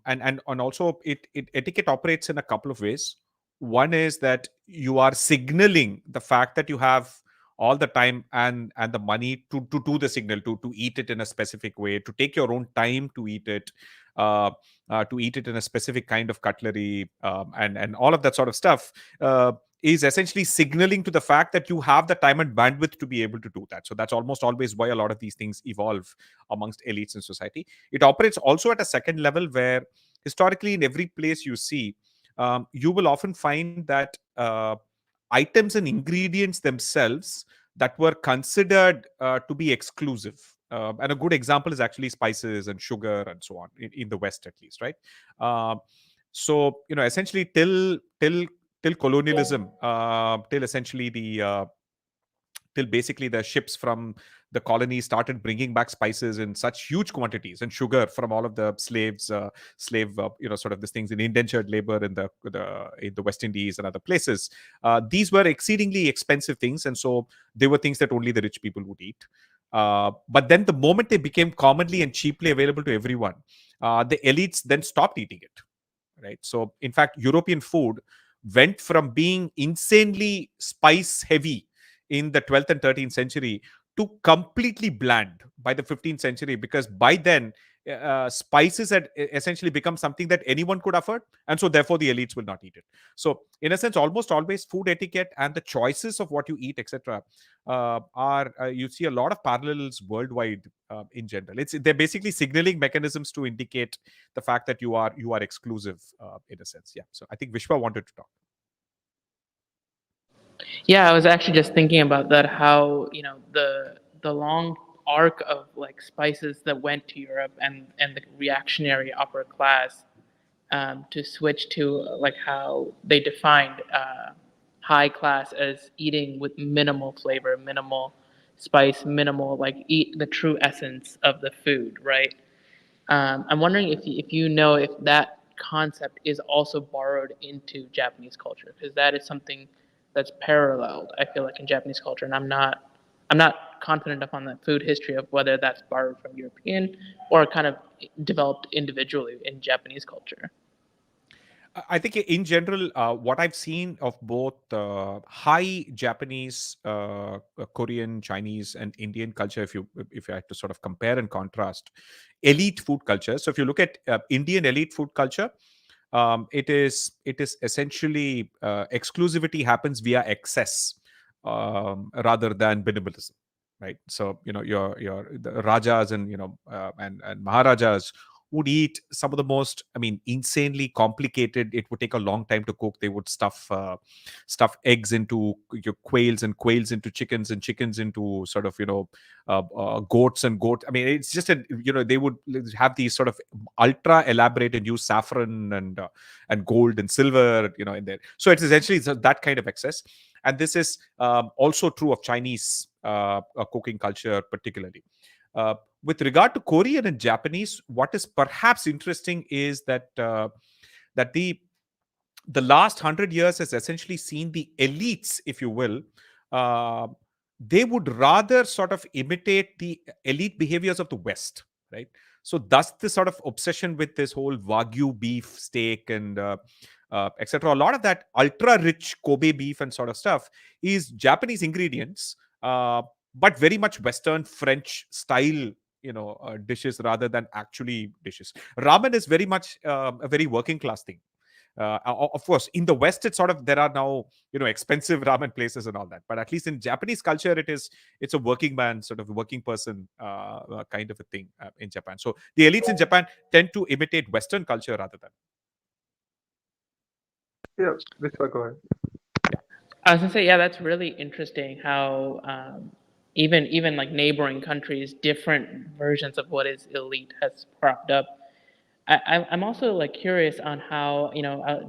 And also, it etiquette operates in a couple of ways. One is that you are signaling the fact that you have all the time and the money to do the signal, to eat it in a specific way, to take your own time uh, to eat it in a specific kind of cutlery, and all of that sort of stuff. Is essentially signaling to the fact that you have the time and bandwidth to be able to do that. So that's almost always why a lot of these things evolve amongst elites in society. It operates also at a second level, where historically in every place you see, you will often find that items and ingredients themselves that were considered to be exclusive. And a good example is actually spices and sugar and so on, in the West at least, right? So essentially, till colonialism, till basically the ships from the colonies started bringing back spices in such huge quantities, and sugar from all of the slave sort of these things in indentured labor in the West Indies and other places. These were exceedingly expensive things, and so they were things that only the rich people would eat. But then the moment they became commonly and cheaply available to everyone, the elites then stopped eating it, right? So in fact, European food went from being insanely spice heavy in the 12th and 13th century to completely bland by the 15th century, because by then spices had essentially become something that anyone could afford, and so therefore the elites will not eat it. So in a sense, almost always food etiquette and the choices of what you eat, etc., are you see a lot of parallels worldwide in general. They're basically signaling mechanisms to indicate the fact that you are exclusive in a sense. Yeah. So I think Vishwa wanted to talk. Yeah, I was actually just thinking about that. How the long arc of like spices that went to Europe and the reactionary upper class to switch to like how they defined high class as eating with minimal flavor, minimal spice, minimal like eat the true essence of the food, right? I'm wondering if you know if that concept is also borrowed into Japanese culture, because that is something that's paralleled. I feel like in Japanese culture, and I'm not confident enough on the food history of whether that's borrowed from European or kind of developed individually in Japanese culture. I think in general, what I've seen of both high Japanese, Korean, Chinese, and Indian culture, if you had to sort of compare and contrast, elite food culture. So if you look at Indian elite food culture, it is essentially exclusivity happens via excess rather than minimalism, right? So your the rajas and and maharajas would eat some of the most, I mean, insanely complicated. It would take a long time to cook. They would stuff eggs into your quails, and quails into chickens, and chickens into sort of goats and goat. I mean, it's just they would have these sort of ultra elaborate and use saffron and gold and silver, in there. So it's essentially that kind of excess. And this is also true of Chinese cooking culture, particularly. With regard to Korean and Japanese, what is perhaps interesting is that the last 100 years has essentially seen the elites, if you will, uh, they would rather sort of imitate the elite behaviors of the West, right? So thus the sort of obsession with this whole Wagyu beef steak and etc. A lot of that ultra rich Kobe beef and sort of stuff is Japanese ingredients, but very much Western French style, dishes rather than actually dishes. Ramen is very much a very working class thing. Of course, in the West, it's sort of, there are now expensive ramen places and all that, but at least in Japanese culture, it's a working man, sort of working person kind of a thing in Japan. So the elites in Japan tend to imitate Western culture rather than. Yeah, Vishwa, go ahead. I was gonna say, yeah, that's really interesting how even like neighboring countries, different versions of what is elite has cropped up. I'm also like curious on how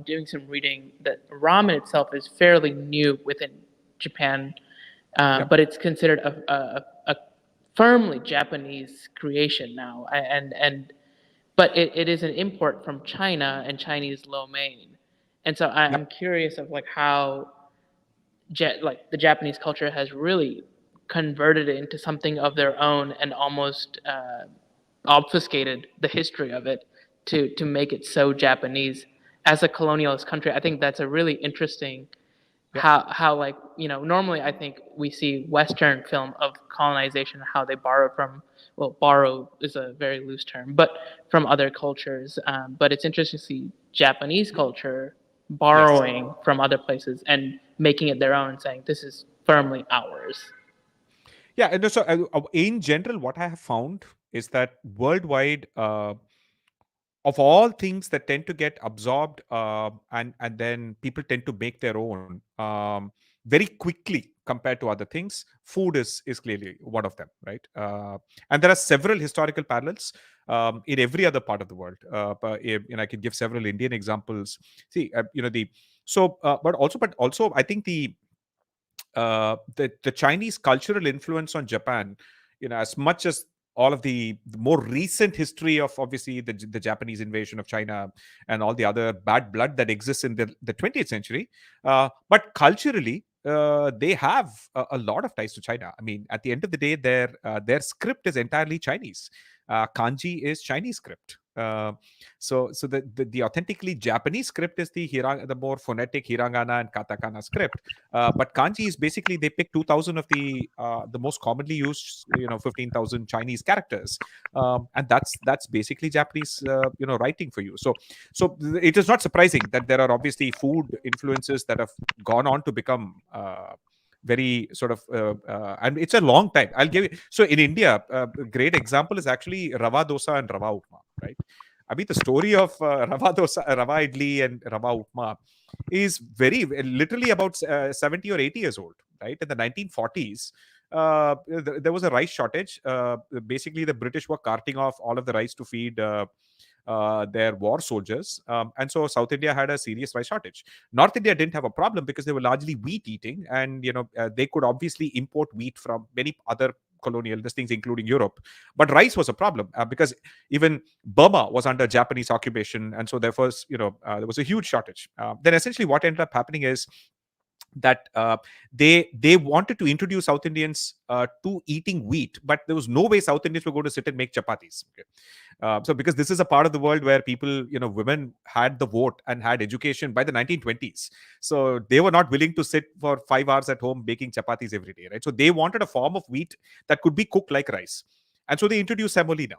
doing some reading that ramen itself is fairly new within Japan, Yep. but it's considered a firmly Japanese creation now, and but it is an import from China and Chinese lo mein, and so I'm Yep. curious of like how like the Japanese culture has really converted it into something of their own and almost obfuscated the history of it to make it so Japanese as a colonialist country. I think that's a really interesting Yep. how like normally I think we see Western film of colonization, how they borrow from, well, borrow is a very loose term, but from other cultures. But it's interesting to see Japanese culture Yes. borrowing from other places and making it their own, saying this is firmly ours. Yeah. And so in general, what I have found is that worldwide, of all things that tend to get absorbed, and then people tend to make their own very quickly compared to other things, food is clearly one of them, right? And there are several historical parallels in every other part of the world, I can give several Indian examples. See, the so but also I think the Chinese cultural influence on Japan, as much as all of the more recent history of obviously the Japanese invasion of China and all the other bad blood that exists in the 20th century, but culturally, they have a lot of ties to China. I mean, at the end of the day, their script is entirely Chinese. Kanji is Chinese script. Uh, so the authentically Japanese script is the more phonetic hiragana and katakana script. But kanji is basically they pick 2,000 of the most commonly used 15,000 Chinese characters, and that's basically Japanese writing for you. So it is not surprising that there are obviously food influences that have gone on to become very sort of and it's a long time. I'll give you, so in India, a great example is actually rava dosa and rava upma, right? I mean, the story of rava dosa, rava idli, and rava upma is very literally about 70 or 80 years old, right? In the 1940s, there was a rice shortage. Basically, the British were carting off all of the rice to feed their war soldiers, and so South India had a serious rice shortage. North India didn't have a problem because they were largely wheat eating, and they could obviously import wheat from many other colonial things, including Europe. But rice was a problem because even Burma was under Japanese occupation, and so therefore, there was a huge shortage. Then essentially, what ended up happening is that they wanted to introduce South Indians to eating wheat, but there was no way South Indians were going to sit and make chapatis. Okay? So because this is a part of the world where people, women had the vote and had education by the 1920s, so they were not willing to sit for 5 hours at home baking chapatis every day, right? So they wanted a form of wheat that could be cooked like rice, and so they introduced semolina,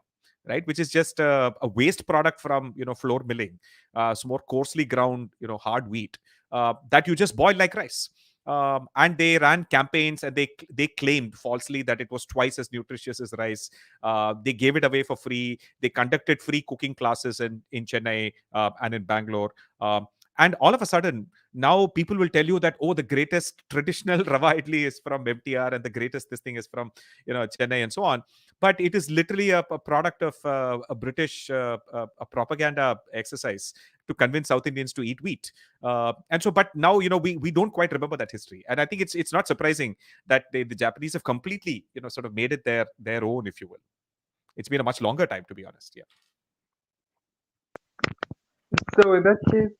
right, which is just a waste product from flour milling, so more coarsely ground hard wheat that you just boil like rice. And they ran campaigns, and they claimed falsely that it was twice as nutritious as rice. They gave it away for free. They conducted free cooking classes in Chennai and in Bangalore. And all of a sudden, now people will tell you that, oh, the greatest traditional rava idli is from MTR, and the greatest this thing is from Chennai, and so on. But it is literally a product of a British a propaganda exercise to convince South Indians to eat wheat. And so, but now we don't quite remember that history, and I think it's not surprising that the Japanese have completely sort of made it their own, if you will. It's been a much longer time, to be honest. Yeah. So in that case,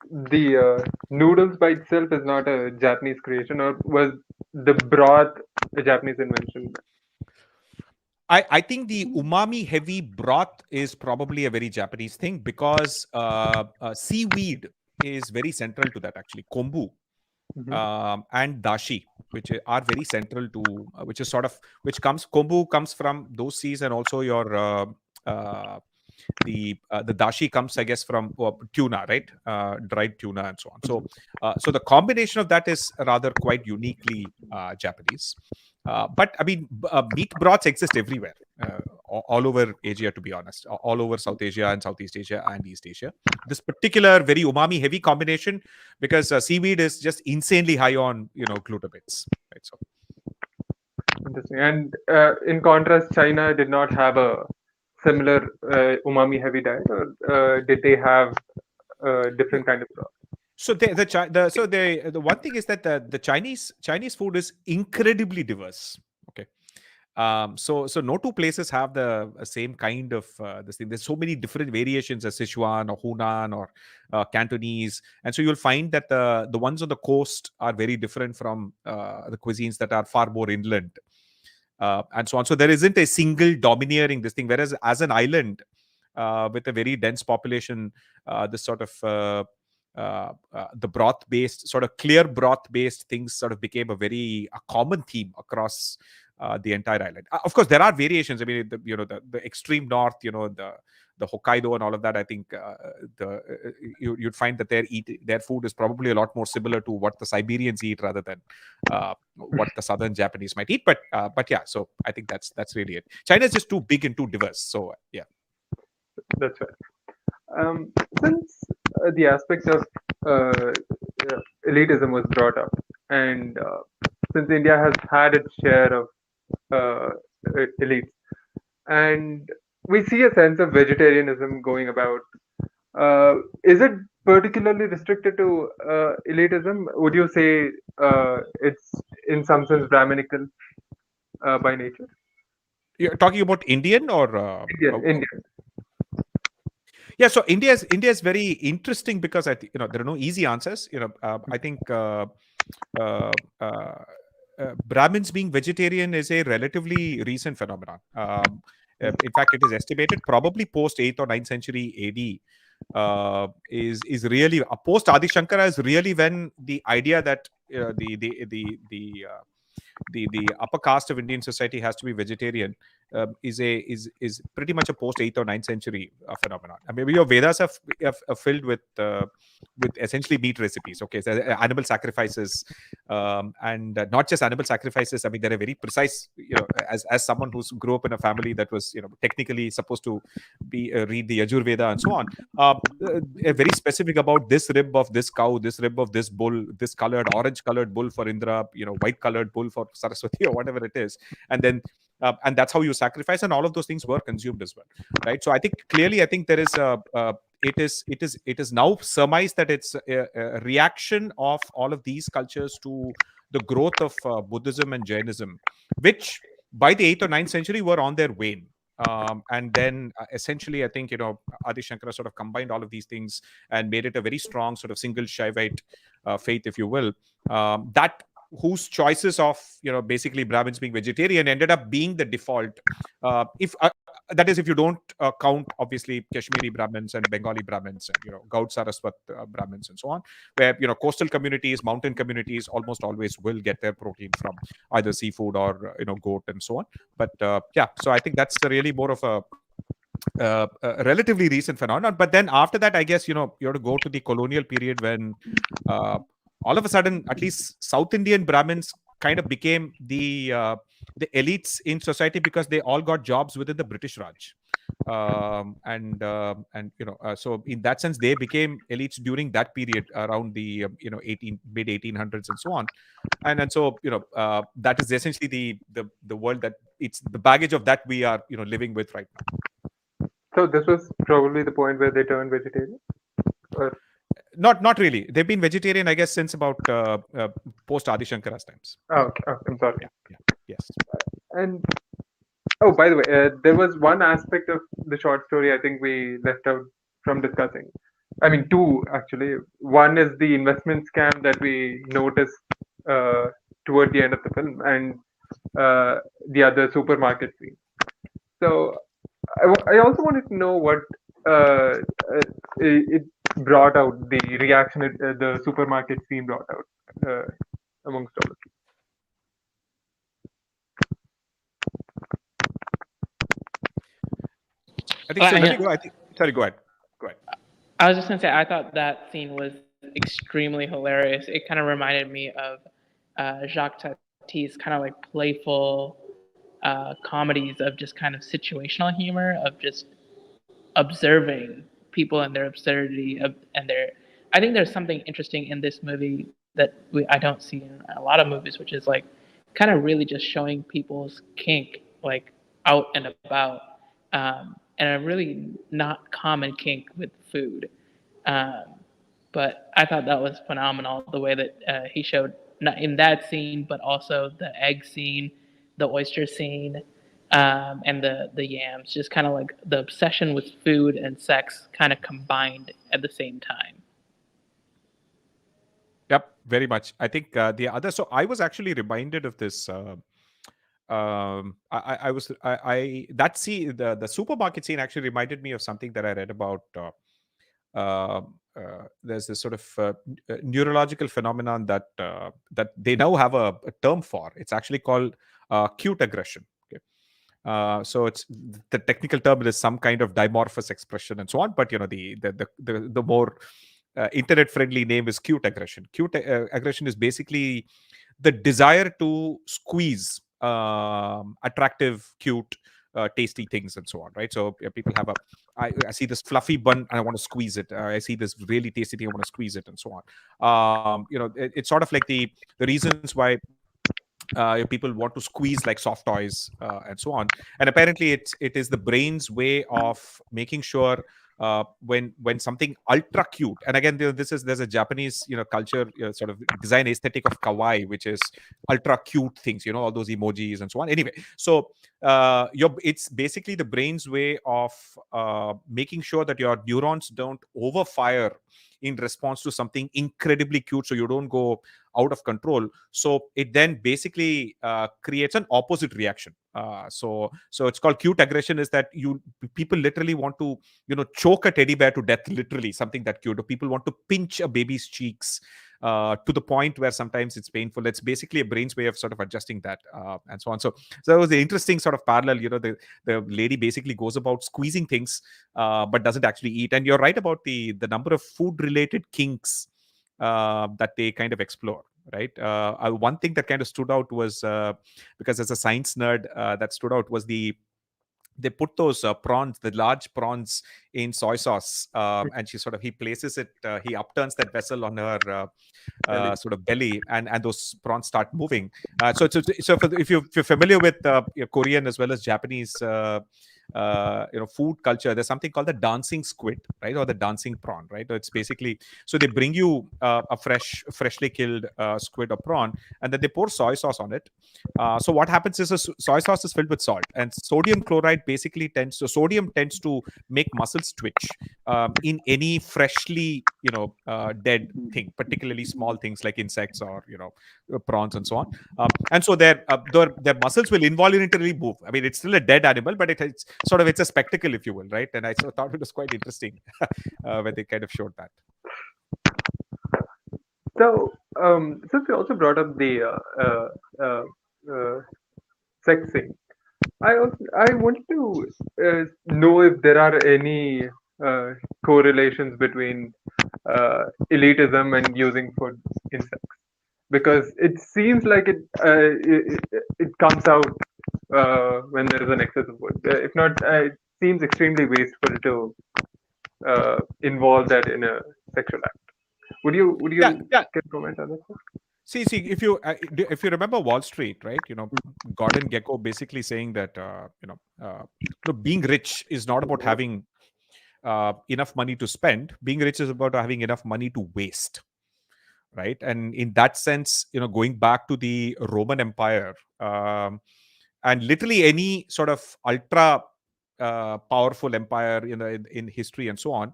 the noodles by itself is not a Japanese creation, or was the broth a Japanese invention? I think the umami heavy broth is probably a very Japanese thing because seaweed is very central to that, actually. Kombu Mhm. and dashi, which are very central to which is sort of which comes kombu comes from those seas, and also your uh, the dashi comes, I guess, from tuna, right? Dried tuna and so on. So the combination of that is rather quite uniquely Japanese. But I mean, meat broths exist everywhere, all over Asia, to be honest, all over South Asia and Southeast Asia and East Asia. This particular very umami heavy combination, because seaweed is just insanely high on glutamates, right? So Interesting. And in contrast, China did not have a similar umami heavy diet, or did they have a different kind of broth? So the one thing is that the Chinese food is incredibly diverse. Okay. So no two places have the same kind of this thing. There's so many different variations of Sichuan or Hunan or Cantonese, and so you'll find that the ones on the coast are very different from the cuisines that are far more inland, and so on. So there isn't a single domineering this thing. Whereas as an island with a very dense population, this sort of the broth based sort of clear broth based things sort of became a common theme across the entire island. Of course, there are variations. I mean, the extreme north, the Hokkaido and all of that. I think you'd find that their food is probably a lot more similar to what the Siberians eat rather than what the southern Japanese might eat. But yeah, so I think that's really it. China is just too big and too diverse. So yeah. That's right. Um, since the aspect of elitism was brought up, and since India has had its share of uh, elites, and we see a sense of vegetarianism going about, is it particularly restricted to elitism? Would you say it's in some sense Brahminical by nature? You're talking about Indian or Indian. yeah, so India is very interesting because there are no easy answers. I think uh, uh, Brahmins being vegetarian is a relatively recent phenomenon. In fact, it is estimated probably post 8th or 9th century AD is really post Adi Shankara is really when the idea that the upper caste of Indian society has to be vegetarian is pretty much a post 8th or 9th century phenomenon. I mean, your Vedas are filled with essentially meat recipes. Okay, so animal sacrifices, and not just animal sacrifices. I mean, there are very precise. As someone who's grew up in a family that was technically supposed to be read the Yajurveda and so on. Very specific about this rib of this cow, this rib of this bull, this colored orange colored bull for Indra, white colored bull for Saraswati or whatever it is, and then and that's how you sacrifice, and all of those things were consumed as well, right? So I think clearly, I think there is it is now surmised that it's a reaction of all of these cultures to the growth of Buddhism and Jainism, which by the 8th or 9th century were on their wane. And then essentially, I think Adi Shankara sort of combined all of these things and made it a very strong sort of single Shaivite faith, if you will. That whose choices of basically Brahmins being vegetarian ended up being the default. If that is, if you don't count obviously Kashmiri Brahmins and Bengali Brahmins and Gaud Saraswat Brahmins and so on, where coastal communities, mountain communities almost always will get their protein from either seafood or goat and so on. But yeah, so I think that's really more of a relatively recent phenomenon. But then after that, I guess you have to go to the colonial period when all of a sudden, at least South Indian Brahmins kind of became the elites in society because they all got jobs within the British Raj. So in that sense, they became elites during that period around the mid 1800s and so on. And so that is essentially the world that it's the baggage of that we are living with right now. So this was probably the point where they turned vegetarian? Or Not really. They've been vegetarian, I guess, since about post Adi Shankara's times. okay, I'm sorry. Yeah. Yes. And oh, by the way, there was one aspect of the short story I think we left out from discussing. I mean, two actually. One is the investment scam that we noticed toward the end of the film, and the other supermarket scene. So I also wanted to know what it brought out, the reaction the supermarket scene brought out amongst all of you. I think so. Yeah. Let me go. Sorry, go ahead. Go ahead. I was just gonna say I thought that scene was extremely hilarious. It kind of reminded me of Jacques Tati's kind of like playful comedies of just kind of situational humor of just observing people and their absurdity and their. I think there's something interesting in this movie that I don't see in a lot of movies, which is like kind of really just showing people's kink like out and about, and a really not common kink with food. Um, but I thought that was phenomenal the way that he showed not in that scene, but also the egg scene, the oyster scene, and the yams. Just kind of like the obsession with food and sex kind of combined at the same time. Yep, very much. I think the other. So I was actually reminded of this. That scene, the supermarket scene, actually reminded me of something that I read about. There's this sort of neurological phenomenon that they now have a term for. It's actually called cute aggression. Okay. So it's the technical term is some kind of dimorphous expression and so on. But the more internet friendly name is cute aggression. Cute aggression is basically the desire to squeeze attractive, cute, tasty things and so on, right? So people have I see this fluffy bun and I want to squeeze it. I see this really tasty thing, I want to squeeze it and so on. It's sort of like the reasons why people want to squeeze like soft toys and so on. And apparently it is the brain's way of making sure when something ultra cute, and again there's a Japanese culture sort of design aesthetic of kawaii, which is ultra cute things, all those emojis and so on. Anyway, so it's basically the brain's way of making sure that your neurons don't overfire in response to something incredibly cute, so you don't go out of control. So it then basically creates an opposite reaction. So it's called cute aggression. Is that people literally want to choke a teddy bear to death, literally something that cute, or people want to pinch a baby's cheeks to the point where sometimes it's painful. It's basically a brain's way of sort of adjusting that, and so on. So it was an interesting sort of parallel. The lady basically goes about squeezing things, but doesn't actually eat. And you're right about the number of food related kinks that they kind of explore. Right. One thing that kind of stood out was because as a science nerd, that stood out was they put those prawns, the large prawns, in soy sauce, and he places it, he upturns that vessel on her sort of belly, and those prawns start moving. If you're familiar with Korean as well as Japanese food culture, there's something called the dancing squid, right, or the dancing prawn, right? It's basically, so they bring you a freshly killed squid or prawn, and then they pour soy sauce on it. So what happens is soy sauce is filled with salt, and sodium chloride basically sodium tends to make muscles twitch in any freshly dead thing, particularly small things like insects or prawns and so on. And so their muscles will involuntarily move. I mean, it's still a dead animal, but it's it's a spectacle, if you will, right? And I thought it was quite interesting when they kind of showed that. So, since we also brought up the uh, uh, sex scene, I wanted to know if there are any correlations between elitism and using food in sex, because it seems like it comes out when there is an excess of food. If not, it seems extremely wasteful to involve that in a sexual act. Would Yeah, you yeah. can comment on that? See, if you remember Wall Street, right? Gordon Gekko basically saying that being rich is not about having enough money to spend. Being rich is about having enough money to waste, right? And in that sense, going back to the Roman Empire, and literally any sort of ultra powerful empire in history and so on,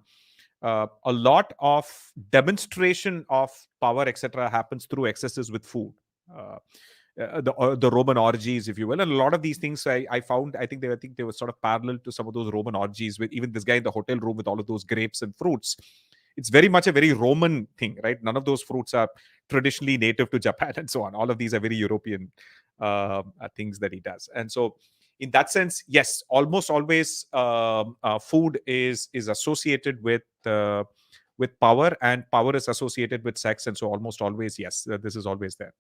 a lot of demonstration of power, etc., happens through excesses with food. Uh, the Roman orgies, if you will, and a lot of these things I found, I think they were sort of parallel to some of those Roman orgies, with even this guy in the hotel room with all of those grapes and fruits. It's very much a very Roman thing, right? None of those fruits are traditionally native to Japan and so on. All of these are very European things that he does. And so in that sense, yes, almost always food is associated with power, and power is associated with sex. And so almost always, yes, this is always there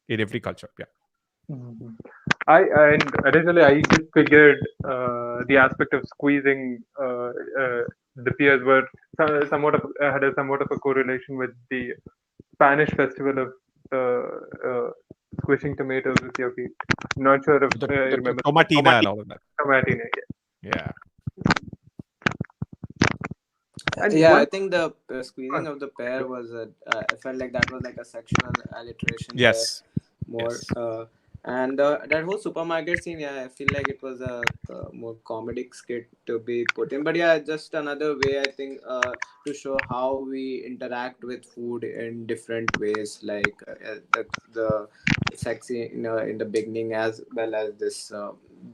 in every culture. Yeah. Mhm. And originally I just figured the aspect of squeezing the peers were somewhat of had a somewhat of a correlation with the Spanish festival of squishing tomatoes with your feet. Not sure if you The remember tomatina and all of that. tomatina. Yeah. Yeah. And Yeah, I one think the uh, squeezing of the pear was I felt like that was like a sexual alliteration there Yes. more. Yes. And that whole supermarket scene, yeah, I feel like it was a more comedic skit to be put in. But yeah, just another way, I think, to show how we interact with food in different ways, like the sexy in the beginning, as well as this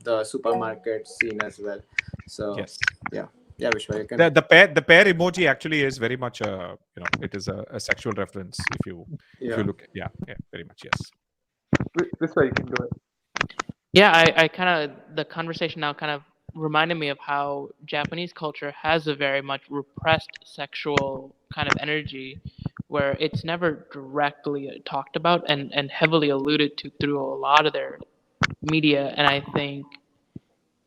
the supermarket scene as well. So Yes. yeah, yeah, Vishwa, you can. The pear emoji actually is very much it is a sexual reference, if you Yeah. look at, yeah, yeah, very much, yes. this way you can go ahead. Yeah, I kind of, the conversation now kind of reminded me of how Japanese culture has a very much repressed sexual kind of energy where it's never directly talked about and heavily alluded to through a lot of their media. And I think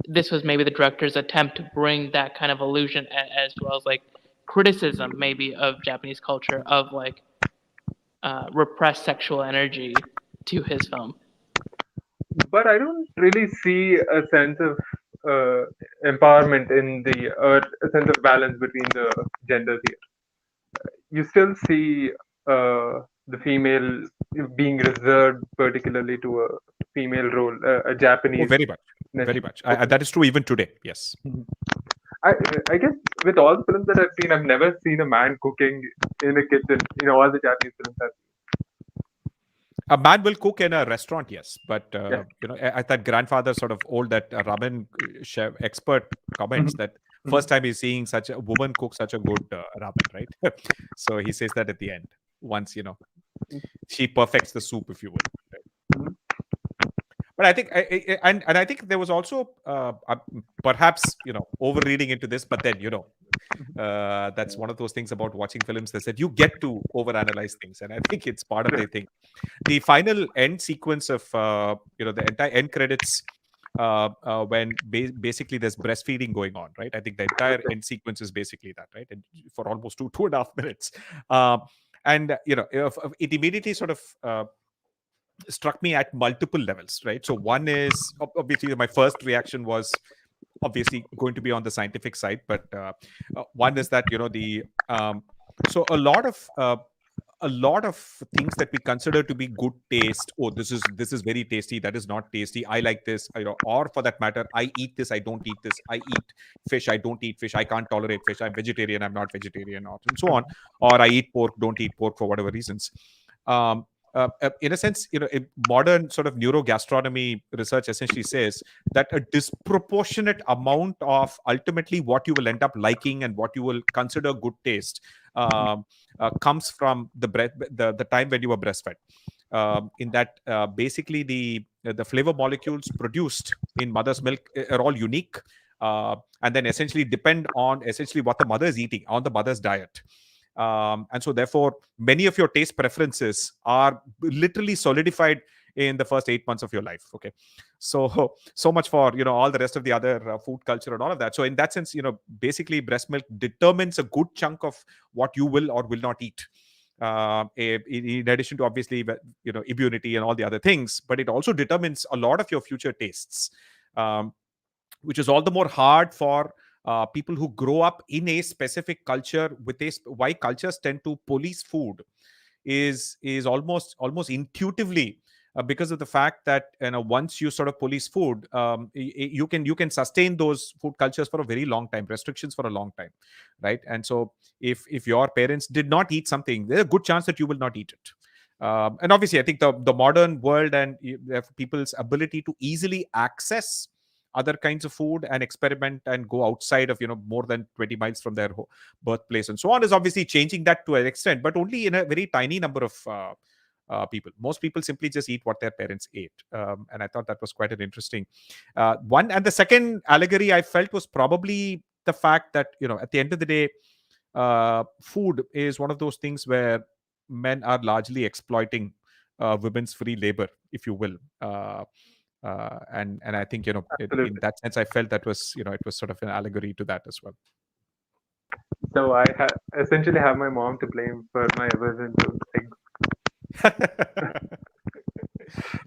this was maybe the director's attempt to bring that kind of illusion as well as like criticism maybe of Japanese culture of like repressed sexual energy to his film. But I don't really see a sense of uh, empowerment in the a sense of balance between the genders here. You still see the female being reserved particularly to a female role, a Oh, Japanese very much, very nation. much. Okay. That is true even today. Yes. Mhm. I I guess with all the films that I've seen, I've never seen a man cooking in a kitchen. All the Japanese films I've A man will cook in a restaurant, yes, but yes. at that grandfather sort of old that ramen chef expert comments Mhm. that Mhm. first time he's seeing such a woman cook such a good ramen, right? So he says that at the end, once she perfects the soup, if you will. Right? Mhm. But I think, and I think there was also perhaps overreading into this, but then that's one of those things about watching films. They said you get to overanalyze things, and I think it's part of the thing. The final end sequence of the entire end credits, when basically there's breastfeeding going on, right? I think the entire Okay. end sequence is basically that, right? And for almost 2.5 minutes. And it immediately sort of struck me at multiple levels, right? So one is obviously my first reaction was obviously going to be on the scientific side, but one is that the so a lot of things that we consider to be good taste. Oh, this is very tasty. That is not tasty. I like this. Or for that matter, I eat this. I don't eat this. I eat fish. I don't eat fish. I can't tolerate fish. I'm vegetarian. I'm not vegetarian, or and so on. Or I eat pork. Don't eat pork for whatever reasons. Um, in a sense, modern sort of neurogastronomy research essentially says that a disproportionate amount of ultimately what you will end up liking and what you will consider good taste comes from the time when you were breastfed. In that basically the flavor molecules produced in mother's milk are all unique, and then essentially depend on essentially what the mother is eating on the mother's diet. And so therefore many of your taste preferences are literally solidified in the first 8 months of your life. Okay, so much for all the rest of the other food culture and all of that. So in that sense, basically breast milk determines a good chunk of what you will or will not eat, in addition to obviously immunity and all the other things, but it also determines a lot of your future tastes, um, which is all the more hard for people who grow up in a specific culture with why cultures tend to police food is almost intuitively, because of the fact that once you sort of police food, you can sustain those food cultures for a very long time, restrictions for a long time, right? And so if your parents did not eat something, there's a good chance that you will not eat it. And obviously I think the modern world and people's ability to easily access other kinds of food and experiment and go outside of more than 20 miles from their birthplace and so on is obviously changing that to an extent, but only in a very tiny number of people. Most people simply just eat what their parents ate, and I thought that was quite an interesting one. And the second allegory I felt was probably the fact that at the end of the day, food is one of those things where men are largely exploiting women's free labor, if you will. And I think in Absolutely. that sense, I felt that was it was sort of an allegory to that as well. So I essentially have my mom to blame for my aversion to eggs.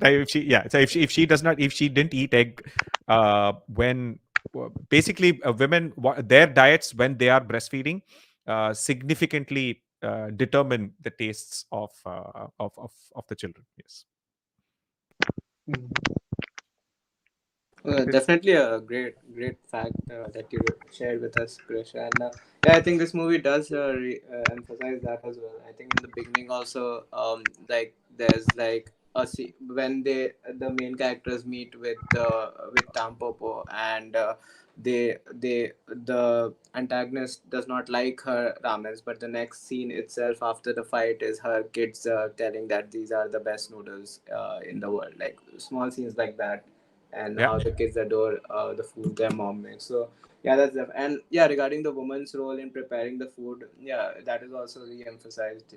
Now, if she does not, if she didn't eat egg when basically women their diets when they are breastfeeding significantly determine the tastes of the children. Yes. Mhm. Definitely a great fact that you shared with us, Krish. And yeah, I think this movie does emphasize that as well. I think in the beginning also, like there's like when the main characters meet with Tampopo, and the antagonist does not like her ramens, but the next scene itself after the fight is her kids telling that these are the best noodles in the world. Like small scenes like that, and Yeah. how the kids adore the food their mom makes. So yeah, and yeah, regarding the woman's role in preparing the food, yeah, that is also re-emphasized.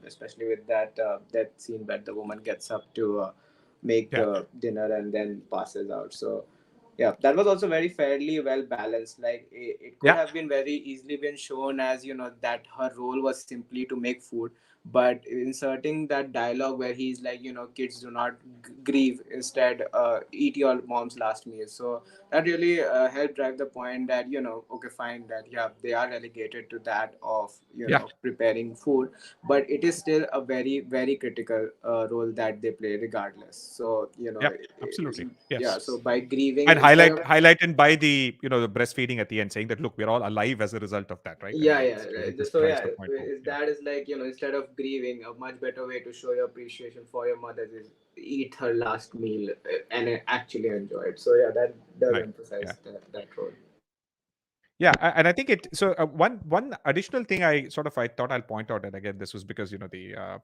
Especially with that scene where the woman gets up to make Yeah. the dinner and then passes out. So yeah, that was also very fairly well balanced. Like it could Yeah. have been very easily been shown as that her role was simply to make food, but inserting that dialogue where he's like, kids do not grieve, instead eat your mom's last meal. So that really helped drive the point that, okay, fine, that yeah, they are relegated to that of, Yeah, preparing food, but it is still a very, very critical role that they play regardless. So, yeah, absolutely. yeah, Yes. so by grieving And instead of, highlighted by the the breastfeeding at the end, saying that look, we're all alive as a result of that, right? I yeah, mean, yeah, it's really just so drives yeah, the point home. Yeah. that is like, instead of grieving, a much better way to show your appreciation for your mother is eat her last meal, and actually enjoy it. So yeah, that does Right. Yeah. emphasize that role. Yeah, and I think it. So one additional thing I thought I'll point out, and again, this was because the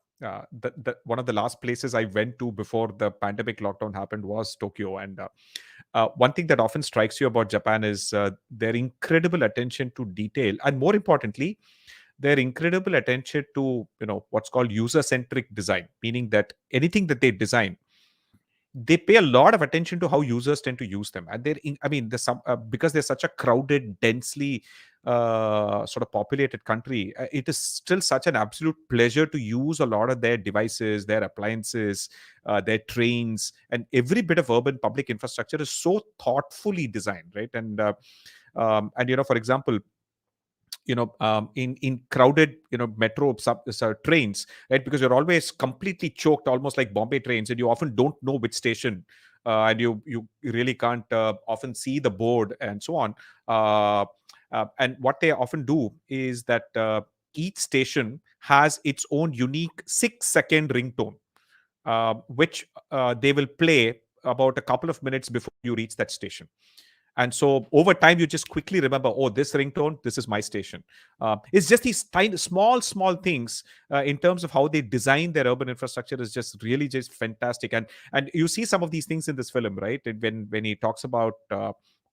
one of the last places I went to before the pandemic lockdown happened was Tokyo, and one thing that often strikes you about Japan is their incredible attention to detail, and more importantly, their incredible attention to what's called user centric design, meaning that anything that they design, they pay a lot of attention to how users tend to use them, and I mean there's some because they're such a crowded, densely sort of populated country, it is still such an absolute pleasure to use a lot of their devices, their appliances, their trains, and every bit of urban public infrastructure is so thoughtfully designed, right? And for example, in crowded metro trains, right? Because you're always completely choked, almost like Bombay trains, and you often don't know which station, and you really can't often see the board and so on. And what they often do is that each station has its own unique 6-second ringtone, which they will play about a couple of minutes before you reach that station. And so over time, you just quickly remember, oh, this ringtone, this is my station. It's just these tiny, small things in terms of how they design their urban infrastructure is just really just fantastic. And you see some of these things in this film, right? And when he talks about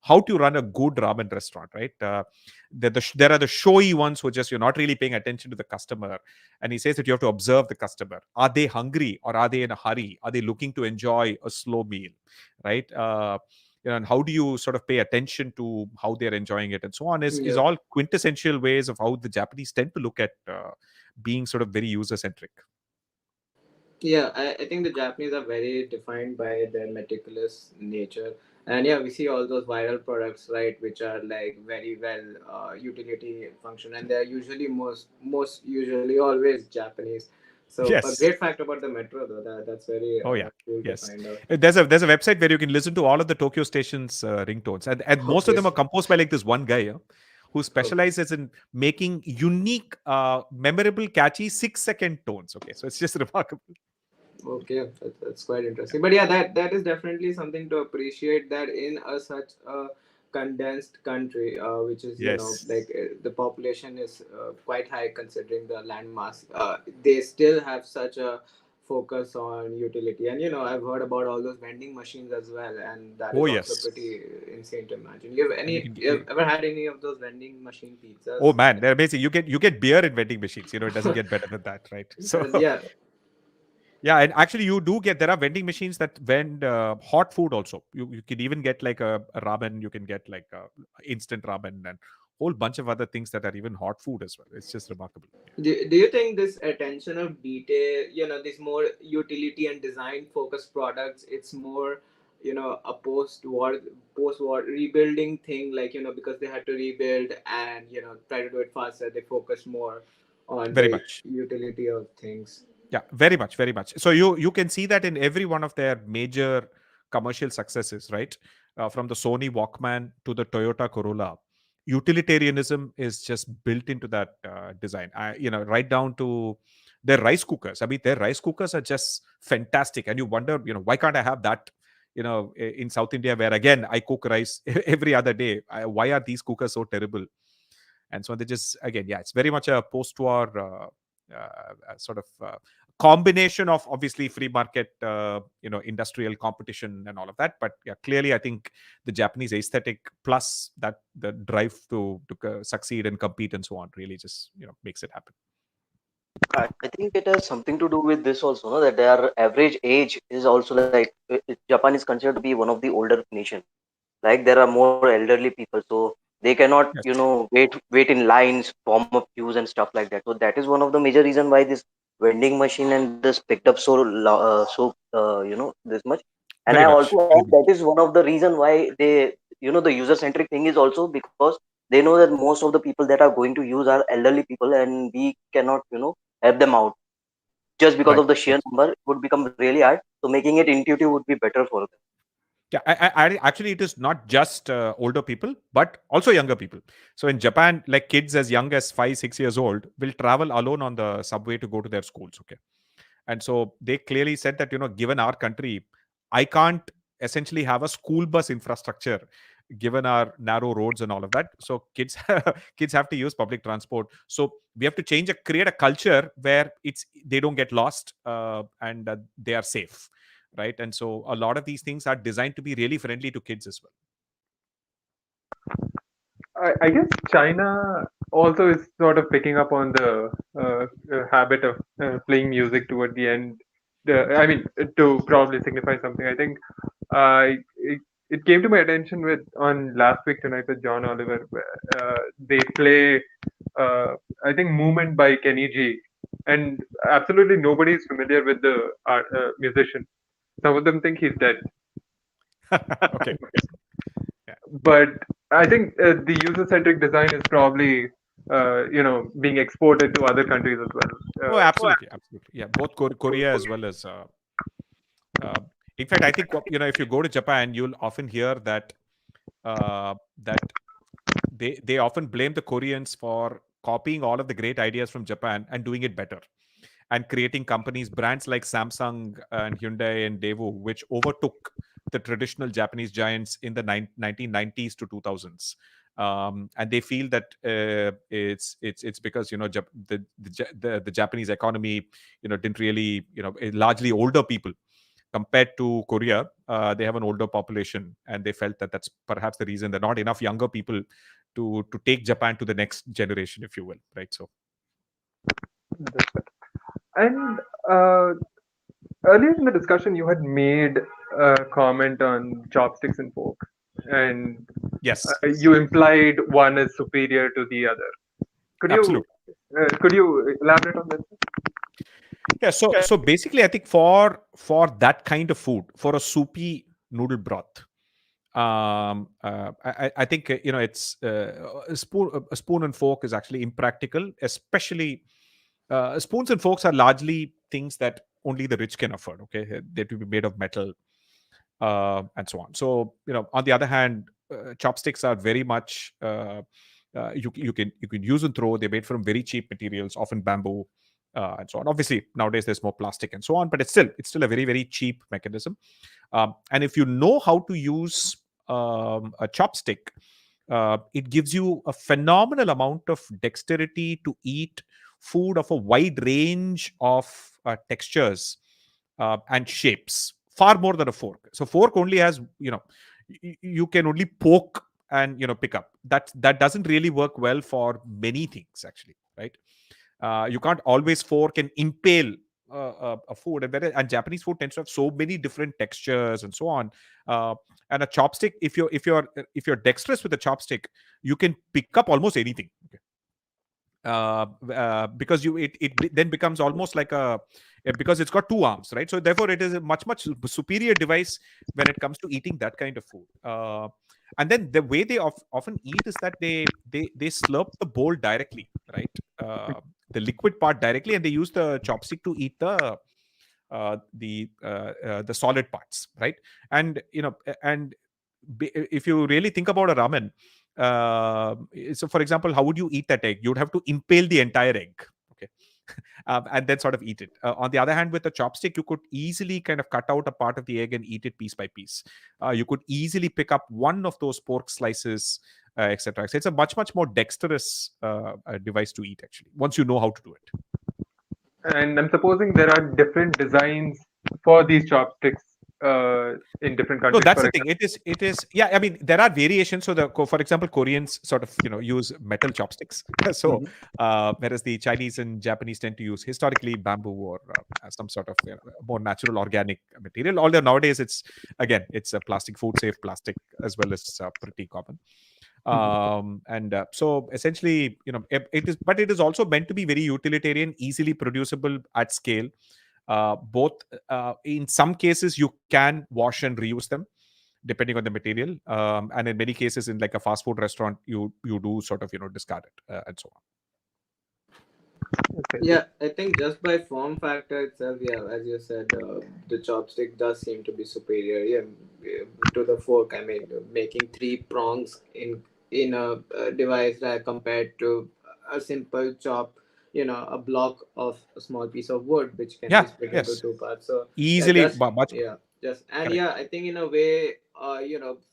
how to run a good ramen restaurant, right? There are the showy ones who just you're not really paying attention to the customer, and he says that you have to observe the customer. Are they hungry or are they in a hurry? Are they looking to enjoy a slow meal, right? And how do you sort of pay attention to how they're enjoying it and so on is Yeah. all quintessential ways of how the Japanese tend to look at being sort of very user centric. Yeah, I think the Japanese are very defined by their meticulous nature. And yeah, we see all those viral products, right, which are like very well utility function, and they're usually most usually always Japanese. So a Yes. great fact about the metro, though, that's very Oh yeah. cool to Yes. find out. There's a website where you can listen to all of the Tokyo station's ringtones, and most of Okay. them are composed by like this one guy, who Okay. specializes in making unique, memorable, catchy 6-second tones. Okay, so it's just remarkable. Okay, that's quite interesting. But yeah, that is definitely something to appreciate. That in a such a condensed country, which is Yes. like the population is quite high considering the land mass, they still have such a focus on utility. And I've heard about all those vending machines as well, and that Oh is also yes. pretty insane to imagine. You have And you any? can You have ever had any of those vending machine Oh pizzas? man, they're amazing. You get beer in vending machines. It doesn't get better than that, right? So Yeah. yeah, and actually you do get there are vending machines that vend hot food also. You can even get like a ramen. You can get like a instant ramen and whole bunch of other things that are even hot food as well. It's just remarkable. Do you think this attention of detail, this more utility and design focused products, it's more, a post war rebuilding thing, like, because they had to rebuild and, try to do it faster, they focus more on Very the much. utility of things. Yeah, very much, very much. So you can see that in every one of their major commercial successes, right? From the Sony Walkman to the Toyota Corolla, utilitarianism is just built into that design. Right down to their rice cookers. I mean, their rice cookers are just fantastic, and you wonder, why can't I have that? In South India, where again I cook rice every other day. Why are these cookers so terrible? And so they just again, yeah, it's very much a post-war sort of combination of obviously free market, industrial competition and all of that. But yeah, clearly, I think the Japanese aesthetic plus that the drive to succeed and compete and so on really just makes it happen. I think it has something to do with this also, no? That their average age is also like Japan is considered to be one of the older nation. Like there are more elderly people, so they cannot, Yes. wait in lines, form up queues and stuff like that. So that is one of the major reason why this vending machine and this picked up this much. And I Very also much, add very much. that is one of the reason why they, the user centric thing is also because they know that most of the people that are going to use are elderly people, and we cannot help them out just because Right, of the right. sheer number. It would become really hard. So making it intuitive would be better for them. Yeah, actually, it is not just older people, but also younger people. So in Japan, like kids as young as 5, 6 years old will travel alone on the subway to go to their schools. Okay, and so they clearly said that given our country, I can't essentially have a school bus infrastructure given our narrow roads and all of that. So kids kids have to use public transport. So we have to create a culture where they don't get lost, and they are safe, right? And so a lot of these things are designed to be really friendly to kids as well. I guess China also is sort of picking up on the habit of playing music toward the end. I mean, to probably signify something. I think it came to my attention with on Last Week Tonight with John Oliver, where they play, I think, "Movement" by Kenny G, and absolutely nobody is familiar with the musician. Some of them think he's dead. Okay. Yeah. But I think the user-centric design is probably being exported to other countries as well. Oh, absolutely, absolutely. Yeah, both Korea as well as. Uh, in fact, I think if you go to Japan, you'll often hear that they often blame the Koreans for copying all of the great ideas from Japan and doing it better, and creating companies, brands like Samsung and Hyundai and Daewoo, which overtook the traditional Japanese giants in the 1990s to 2000s. And they feel that it's because the Japanese economy didn't really largely older people compared to Korea. They have an older population, and they felt that that's perhaps the reason there are not enough younger people to take Japan to the next generation, if you will, right? So And uh, earlier in the discussion, you had made a comment on chopsticks and fork, and yes, you implied one is superior to the other. Could you absolutely. could you elaborate on this? Yeah, so basically, I think for that kind of food, for a soupy noodle broth, I think it's a spoon and fork is actually impractical, especially spoons and forks are largely things that only the rich can afford. Okay, they to be made of metal, and so on. So on the other hand, chopsticks are very much you can use and throw. They're made from very cheap materials, often bamboo, and so on. Obviously, nowadays there's more plastic and so on, but it's still a very very cheap mechanism. And if you know how to use a chopstick, it gives you a phenomenal amount of dexterity to eat food of a wide range of textures and shapes, far more than a fork. So fork only has you can only poke and pick up. That doesn't really work well for many things, actually, right? You can't always fork and impale a food, and Japanese food tends to have so many different textures and so on. uh, and a chopstick, if you're dexterous with a chopstick, you can pick up almost anything. Okay. Because then becomes almost like because it's got two arms, right? So therefore it is a much much superior device when it comes to eating that kind of food. And then the way they often eat is that they slurp the bowl directly, right? The liquid part directly, and they use the chopstick to eat the solid parts, right? And and if you really think about a ramen, so for example, how would you eat that egg? You'd have to impale the entire egg. Okay. And then sort of eat it. On the other hand, with a chopstick, you could easily kind of cut out a part of the egg and eat it piece by piece. You could easily pick up one of those pork slices, etc. So it's a much much more dexterous device to eat, actually, once you know how to do it. And I'm supposing there are different designs for these chopsticks in different No, countries. that's For the thing. example, It is. Yeah, I mean, there are variations. So for example, Koreans sort of use metal chopsticks. So Mhm. whereas the Chinese and Japanese tend to use historically bamboo or some sort of more natural organic material. Although nowadays it's a plastic, food safe plastic as well as pretty common. Mhm. And so essentially, it is, but it is also meant to be very utilitarian, easily producible at scale. Both in some cases you can wash and reuse them depending on the material, and in many cases in like a fast food restaurant you do sort of discard it, and so on. Okay. Yeah, I think just by form factor itself, yeah, as you said, the chopstick does seem to be superior. Yeah, to the fork. I mean, making three prongs in a device that compared to a simple chop, a block of a small piece of wood which can be Yeah, split into yes, two parts. So yeah, easily, just much yeah, just and correct. yeah, I think in a way,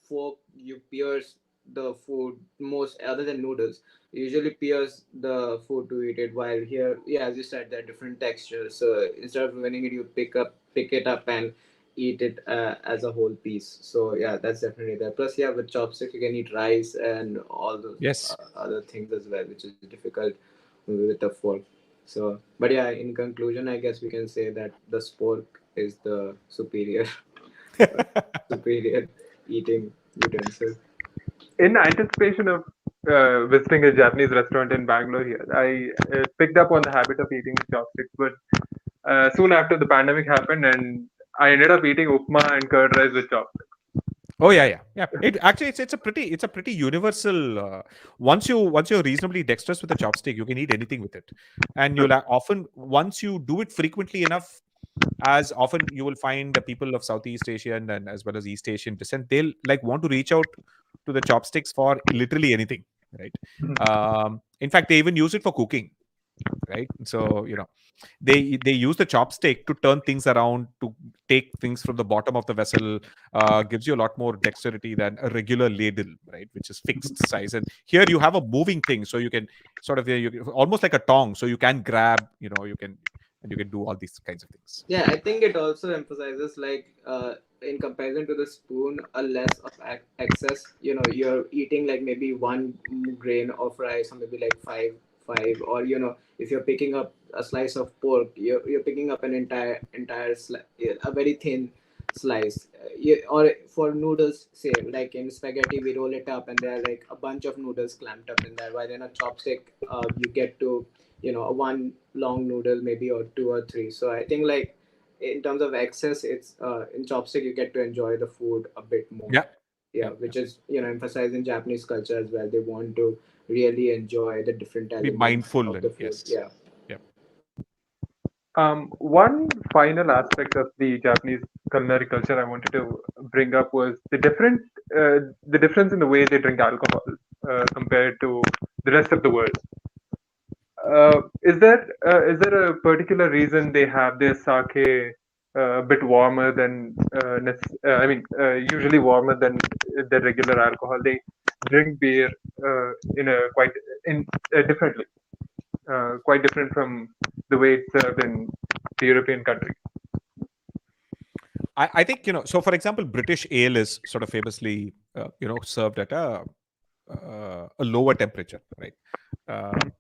fork you pierce the food most other than noodles usually pierce the food to eat it while here, yeah, as you said, there are different textures, so instead of winning it you pick it up and eat it as a whole piece. So yeah, that's definitely there. Plus yeah, with chopsticks you can eat rice and all those Yes. other things as well, which is difficult with a fork. So but yeah, in conclusion I guess we can say that the spork is the superior superior eating utensil. In anticipation of visiting a Japanese restaurant in Bangalore here, I picked up on the habit of eating with chopsticks. But soon after the pandemic happened, and I ended up eating upma and curd rice with chopsticks. Oh yeah, yeah, yeah. It actually it's a pretty universal. Once you're reasonably dexterous with a chopstick, you can eat anything with it, and True. you'll often, once you do it frequently enough, as often you will find the people of Southeast Asian and as well as East Asian descent, they'll like want to reach out to the chopsticks for literally anything, right? Mhm. In fact, they even use it for cooking, right? So they use the chopstick to turn things around, to take things from the bottom of the vessel. Gives you a lot more dexterity than a regular ladle, right, which is fixed size. And here you have a moving thing, so you can sort of, almost like a tong, so you can grab, you can do all these kinds of things. Yeah, I think it also emphasizes like in comparison to the spoon, a less of excess. You're eating like maybe one grain of rice, or maybe like five, or if you're picking up a slice of pork, you're picking up an a very thin slice. Or for noodles, say like in spaghetti, we roll it up and there are like a bunch of noodles clamped up in there. While in a chopstick, you get to a one long noodle maybe or two or three. So I think like in terms of access, it's in chopstick you get to enjoy the food a bit more. Yeah, Yeah, yeah, yeah. which is emphasized in Japanese culture as well. They want to really enjoy the different Be elements mindful, of the and food. yes, Yeah. yeah. One final aspect of the Japanese culinary culture I wanted to bring up was the difference in the way they drink alcohol compared to the rest of the world. Is there a particular reason they have their sake a bit warmer than usually warmer than the regular alcohol? They drink beer in a in differently, quite different from the way it's served in the European countries. I think, so for example, British ale is sort of famously served at a lower temperature, right? Um,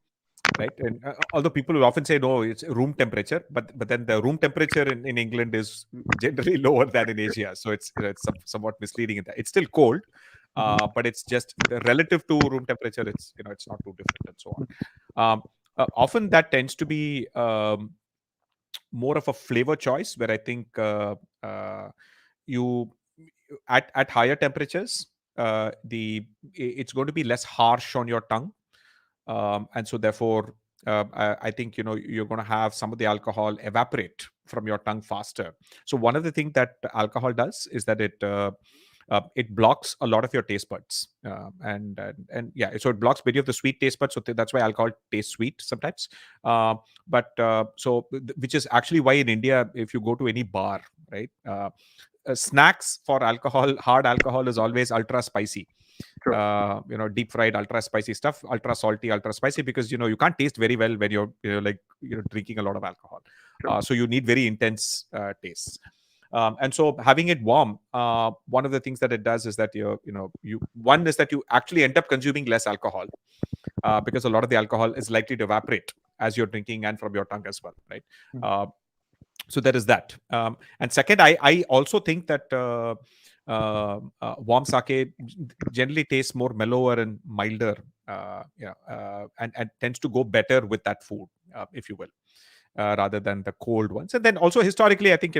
right, and although people will often say no, it's room temperature, but then the room temperature in England is generally lower than in Asia, so it's somewhat misleading in that it's still cold, Mhm. but it's just relative to room temperature, it's not too different, and so on. Often that tends to be more of a flavor choice, where I think uh, you at higher temperatures, it's going to be less harsh on your tongue, and so therefore I think you're going to have some of the alcohol evaporate from your tongue faster. So one of the things that alcohol does is that it blocks a lot of your taste buds, and yeah, so it blocks many of the sweet taste buds, so that's why alcohol tastes sweet sometimes. But which is actually why in India, if you go to any bar, right, snacks for alcohol, hard alcohol, is always ultra spicy. True. Deep fried, ultra spicy stuff, ultra salty, ultra spicy, because you can't taste very well when you're like drinking a lot of alcohol. True. So you need very intense tastes. And so having it warm, one of the things that it does is that you one is that you actually end up consuming less alcohol, because a lot of the alcohol is likely to evaporate as you're drinking and from your tongue as well, right? uh, so there is that. And second, I also think that warm sake generally tastes more mellower and milder, and tends to go better with that food, if you will, rather than the cold ones. And then also historically, I think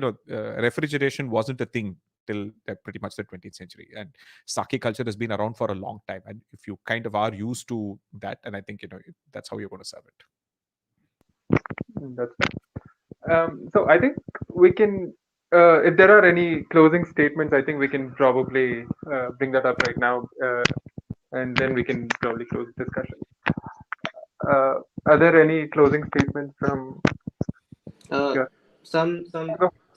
refrigeration wasn't a thing till pretty much the 20th century, and sake culture has been around for a long time. And if you kind of are used to that, and I think that's how you're going to serve it. That's so I think we can, if there are any closing statements, I think we can probably bring that up right now, and then we can probably close the discussion. Uh, are there any closing statements from? Uh, Yeah.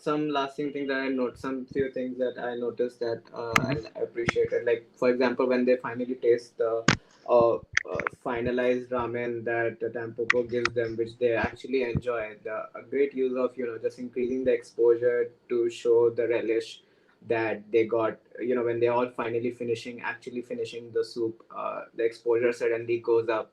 some lasting thing that I note, some few things that I noticed that I appreciated. Like for example, when they finally taste the finalized ramen that the Tampopo gives them, which they actually enjoy. A great use of just increasing the exposure to show the relish that they got. When they all finally actually finishing the soup, the exposure suddenly goes up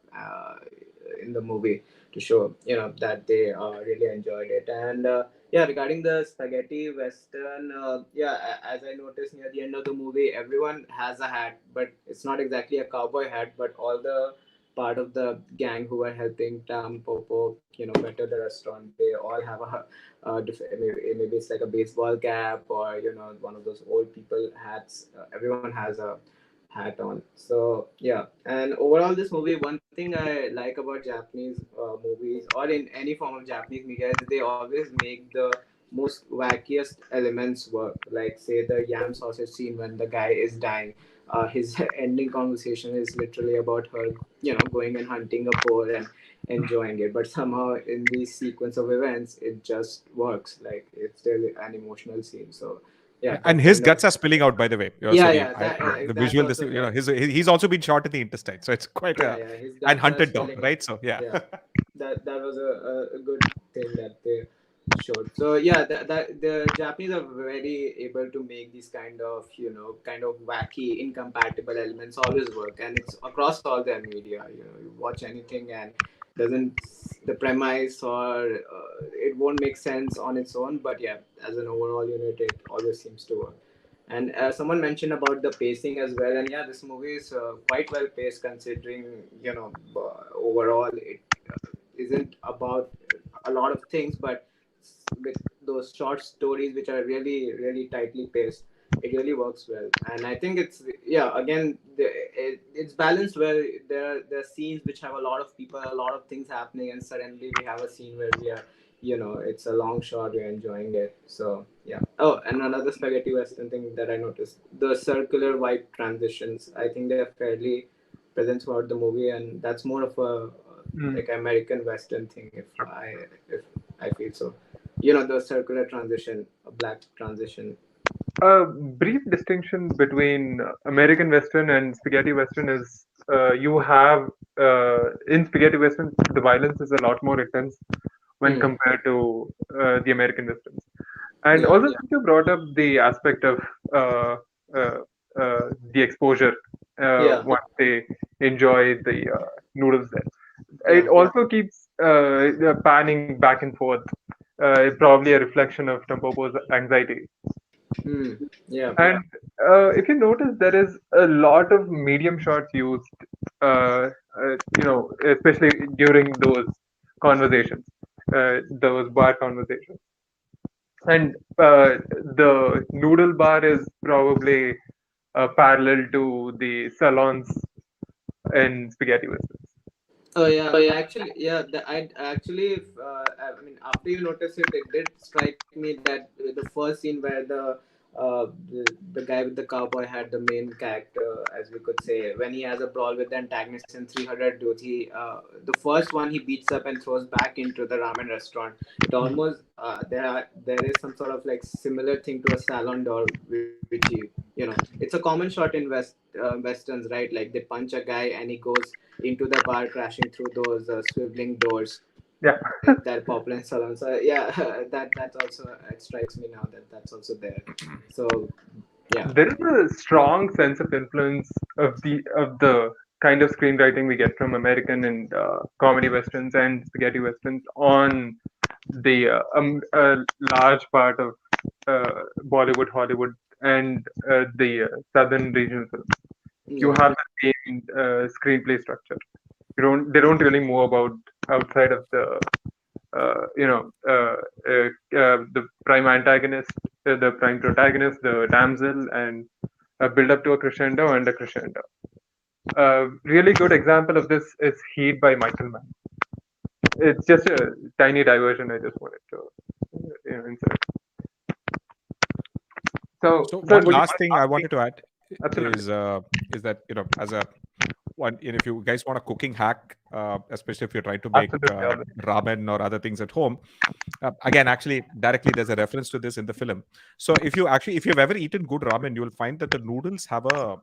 in the movie to show that they really enjoyed it. And yeah, regarding the spaghetti western, as I noticed near the end of the movie, everyone has a hat, but it's not exactly a cowboy hat, but all the part of the gang who are helping Tampopo better the restaurant, they all have maybe it's like a baseball cap, or one of those old people hats. Everyone has a hat on. So yeah, and overall, this movie, one thing I like about Japanese movies, or in any form of Japanese media, is they always make the most wackiest elements work. Like say the yam sausage scene when the guy is dying. His ending conversation is literally about her, going and hunting a boar and enjoying it. But somehow in this sequence of events, it just works. Like it's really an emotional scene. So yeah, And that his kind of guts are spilling out, by the way. yeah, So yeah, that the that's visual, this also there. he's also been shot in the intestine, so it's quite Yeah, a yeah, his and guts are hunted down, spilling out. right? So yeah. Yeah, that was a good thing that they showed. So yeah, that the Japanese are very able to make these kind of wacky, incompatible elements always work, and it's across all their media. You watch anything and doesn't the premise, or it won't make sense on its own, but yeah, as an overall unit, it always seems to work. And someone mentioned about the pacing as well, and yeah, this movie is quite well paced considering overall it isn't about a lot of things, but with those short stories which are really really tightly paced, it really works well. And I think it's yeah, again it's balanced where there are scenes which have a lot of people, a lot of things happening, and suddenly we have a scene where we are it's a long shot, we're enjoying it. So yeah. Oh, and another spaghetti western thing that I noticed, the circular white transitions, I think they're fairly present throughout the movie, and that's more of a Mm. like American western thing, if I feel so. The circular transition, a black transition. A brief distinction between American Western and spaghetti Western is you have in spaghetti Western the violence is a lot more intense when Hmm. compared to the American Westerns. And Yeah, also, since you brought up the aspect of uh, uh, the exposure yeah, once they enjoy the noodles there, it yeah. also keeps panning back and forth. Probably a reflection of Tampopo's anxiety. Hmm. Yeah. And if you notice, there is a lot of medium shots used, especially during those conversations, those bar conversations. And the noodle bar is probably parallel to the salons in spaghetti westerns. Oh yeah, actually, yeah. I actually, I mean, after you notice it, it did strike me that the first scene where the guy with the cowboy hat, the main character, as we could say, when he has a brawl with the antagonist and 300 dudes, the first one he beats up and throws back into the ramen restaurant. It almost there is some sort of like similar thing to a salon door, which it's a common shot in westerns, right? Like they punch a guy and he goes into the bar, crashing through those swiveling doors. Yeah. that popular in salon. So yeah, that also it strikes me now that that's also there. So yeah. There is a strong sense of influence of the kind of screenwriting we get from American and comedy westerns and spaghetti westerns on the a large part of Bollywood, Hollywood, and the southern regional films. You Yeah. have the same screenplay structure. They don't really move about outside of the the prime antagonist, the prime protagonist, the damsel, and build up to a crescendo and a crescendo. A really good example of this is Heat by Michael Mann. It's just a tiny diversion I just wanted to insert. So So one last thing I wanted to add absolutely. is that as a one, if you guys want a cooking hack, especially if you're trying to make Absolutely. Alvin. ramen or other things at home, again, actually, directly there's a reference to this in the film. So if you've ever eaten good ramen, you will find that the noodles have a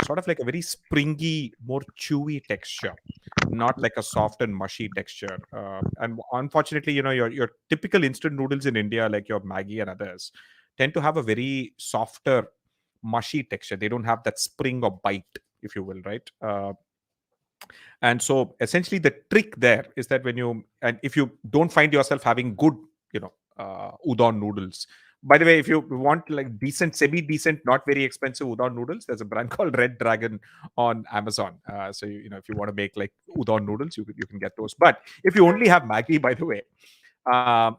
sort of like a very springy, more chewy texture, not like a soft and mushy texture. And unfortunately, your typical instant noodles in India, like your Maggi and others, tend to have a very softer, mushy texture. They don't have that spring or bite, if you will, right? And so essentially the trick there is that if you don't find yourself having good, udon noodles. By the way, if you want like decent, semi decent, not very expensive udon noodles, there's a brand called Red Dragon on Amazon. So if you want to make like udon noodles, you can get those. But if you only have Maggi, by the way,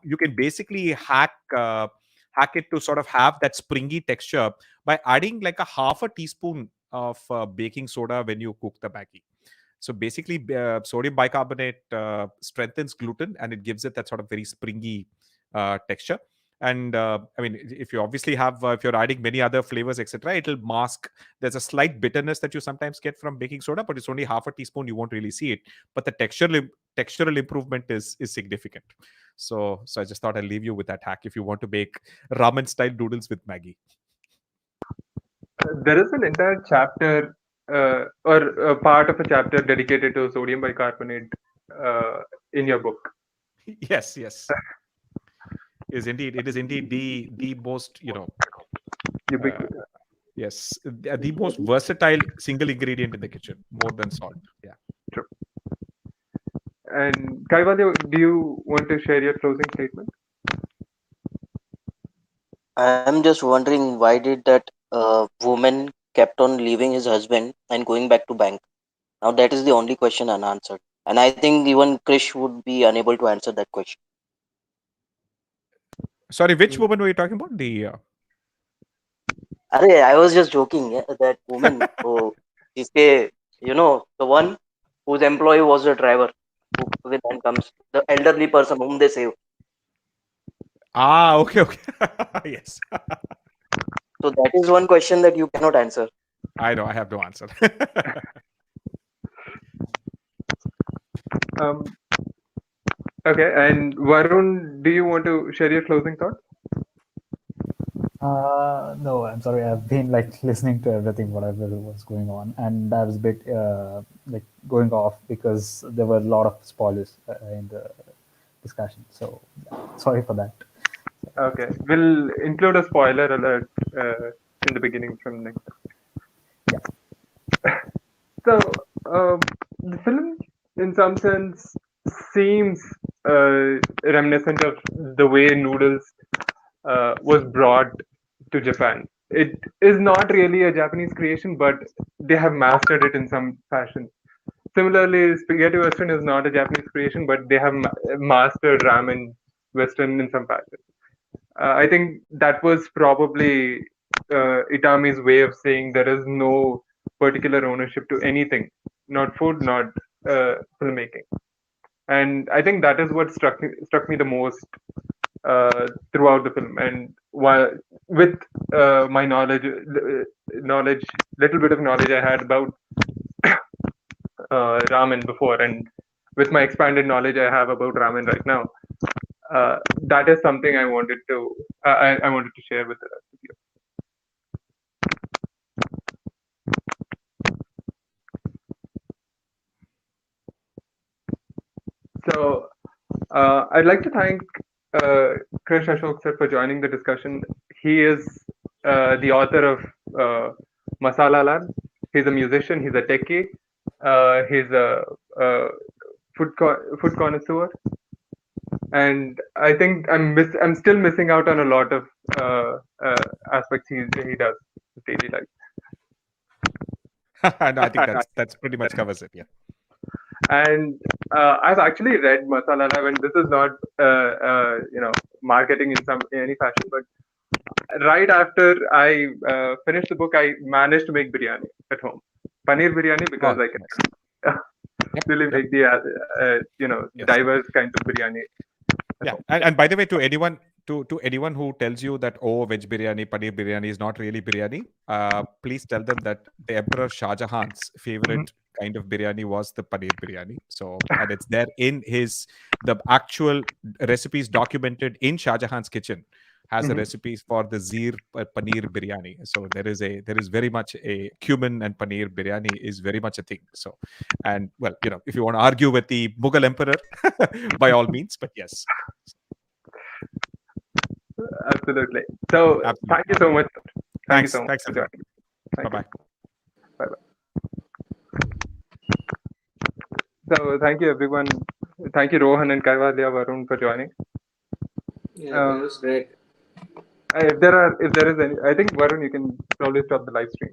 you can basically hack it to sort of have that springy texture by adding like a half a teaspoon of baking soda when you cook the Maggi. So basically, sodium bicarbonate strengthens gluten and it gives it that sort of very springy texture. And I mean, if you obviously have, if you're adding many other flavors, etc., it'll mask. There's a slight bitterness that you sometimes get from baking soda, but it's only half a teaspoon. You won't really see it, but the textural improvement is significant. So I just thought I'd leave you with that hack if you want to make ramen style noodles with Maggie. There is an entire chapter or a part of a chapter dedicated to sodium bicarbonate uh, in your book. Yes, yes, it is indeed the most uh, Ubiquitous. yes, the most versatile single ingredient in the kitchen, more than salt. Yeah. True. And Kaivalya, do you want to share your closing statement? I'm just wondering why did that woman kept on leaving his husband and going back to bank? Now that is the only question unanswered, and I think even Krish would be unable to answer that question. Sorry, which woman were you talking about? The Arey, I was just joking. Yeah, that woman, oh, जिसके, the one whose employee was the driver, who then comes the elderly person whom they save. okay, okay. Yes. So that is one question that you cannot answer. I know, I have no answer. Um, okay, and Varun, do you want to share your closing thoughts? No, I'm sorry. I've been like listening to everything, whatever was going on, and I was a bit like going off because there were a lot of spoilers in the discussion. So yeah, sorry for that. Okay, we'll include a spoiler alert in the beginning from next. Yeah. So, the film, in some sense, seems reminiscent of the way noodles was brought to Japan. It is not really a Japanese creation, but they have mastered it in some fashion. Similarly, spaghetti western is not a Japanese creation, but they have mastered ramen western in some fashion. I think that was probably Itami's way of saying there is no particular ownership to anything, not food, not filmmaking. And I think that is what struck me the most throughout the film. And while with my knowledge, little bit of knowledge I had about ramen before, and with my expanded knowledge I have about ramen right now, that is something I wanted to share with the rest of you. So I'd like to thank Krish Ashok sir for joining the discussion. He is the author of Masala Lab. He's a musician. He's a techie. He's a, food connoisseur, and I think I'm still missing out on a lot of aspects he does in daily life. No, I think that's pretty much covers it. Yeah. And I've actually read Masala Lab, and this is not marketing in any fashion, but right after I finished the book, I managed to make biryani at home, paneer biryani, because Oh, I can Yep, really yep. make the Yes. diverse kinds of biryani at Yeah, home. and by the way, to anyone who tells you that veg biryani, paneer biryani is not really biryani, please tell them that the Emperor Shah Jahan's favorite kind of biryani was the paneer biryani. So, and it's there in the actual recipes documented in Shah Jahan's kitchen has the Mhm. recipes for the Zeer paneer biryani. So there is very much a cumin and paneer biryani is very much a thing. So, and well, if you want to argue with the Mughal emperor, by all means, but yes. Absolutely. So Absolutely. thank you so much. Thank you Thanks. so much Thanks, for everyone. joining. Bye Thank you. bye. Bye bye. So thank you everyone. Thank you Rohan and Kaivalya Varun for joining. Yeah, it Uh, was great. if there is any, I think Varun, you can probably stop the live stream.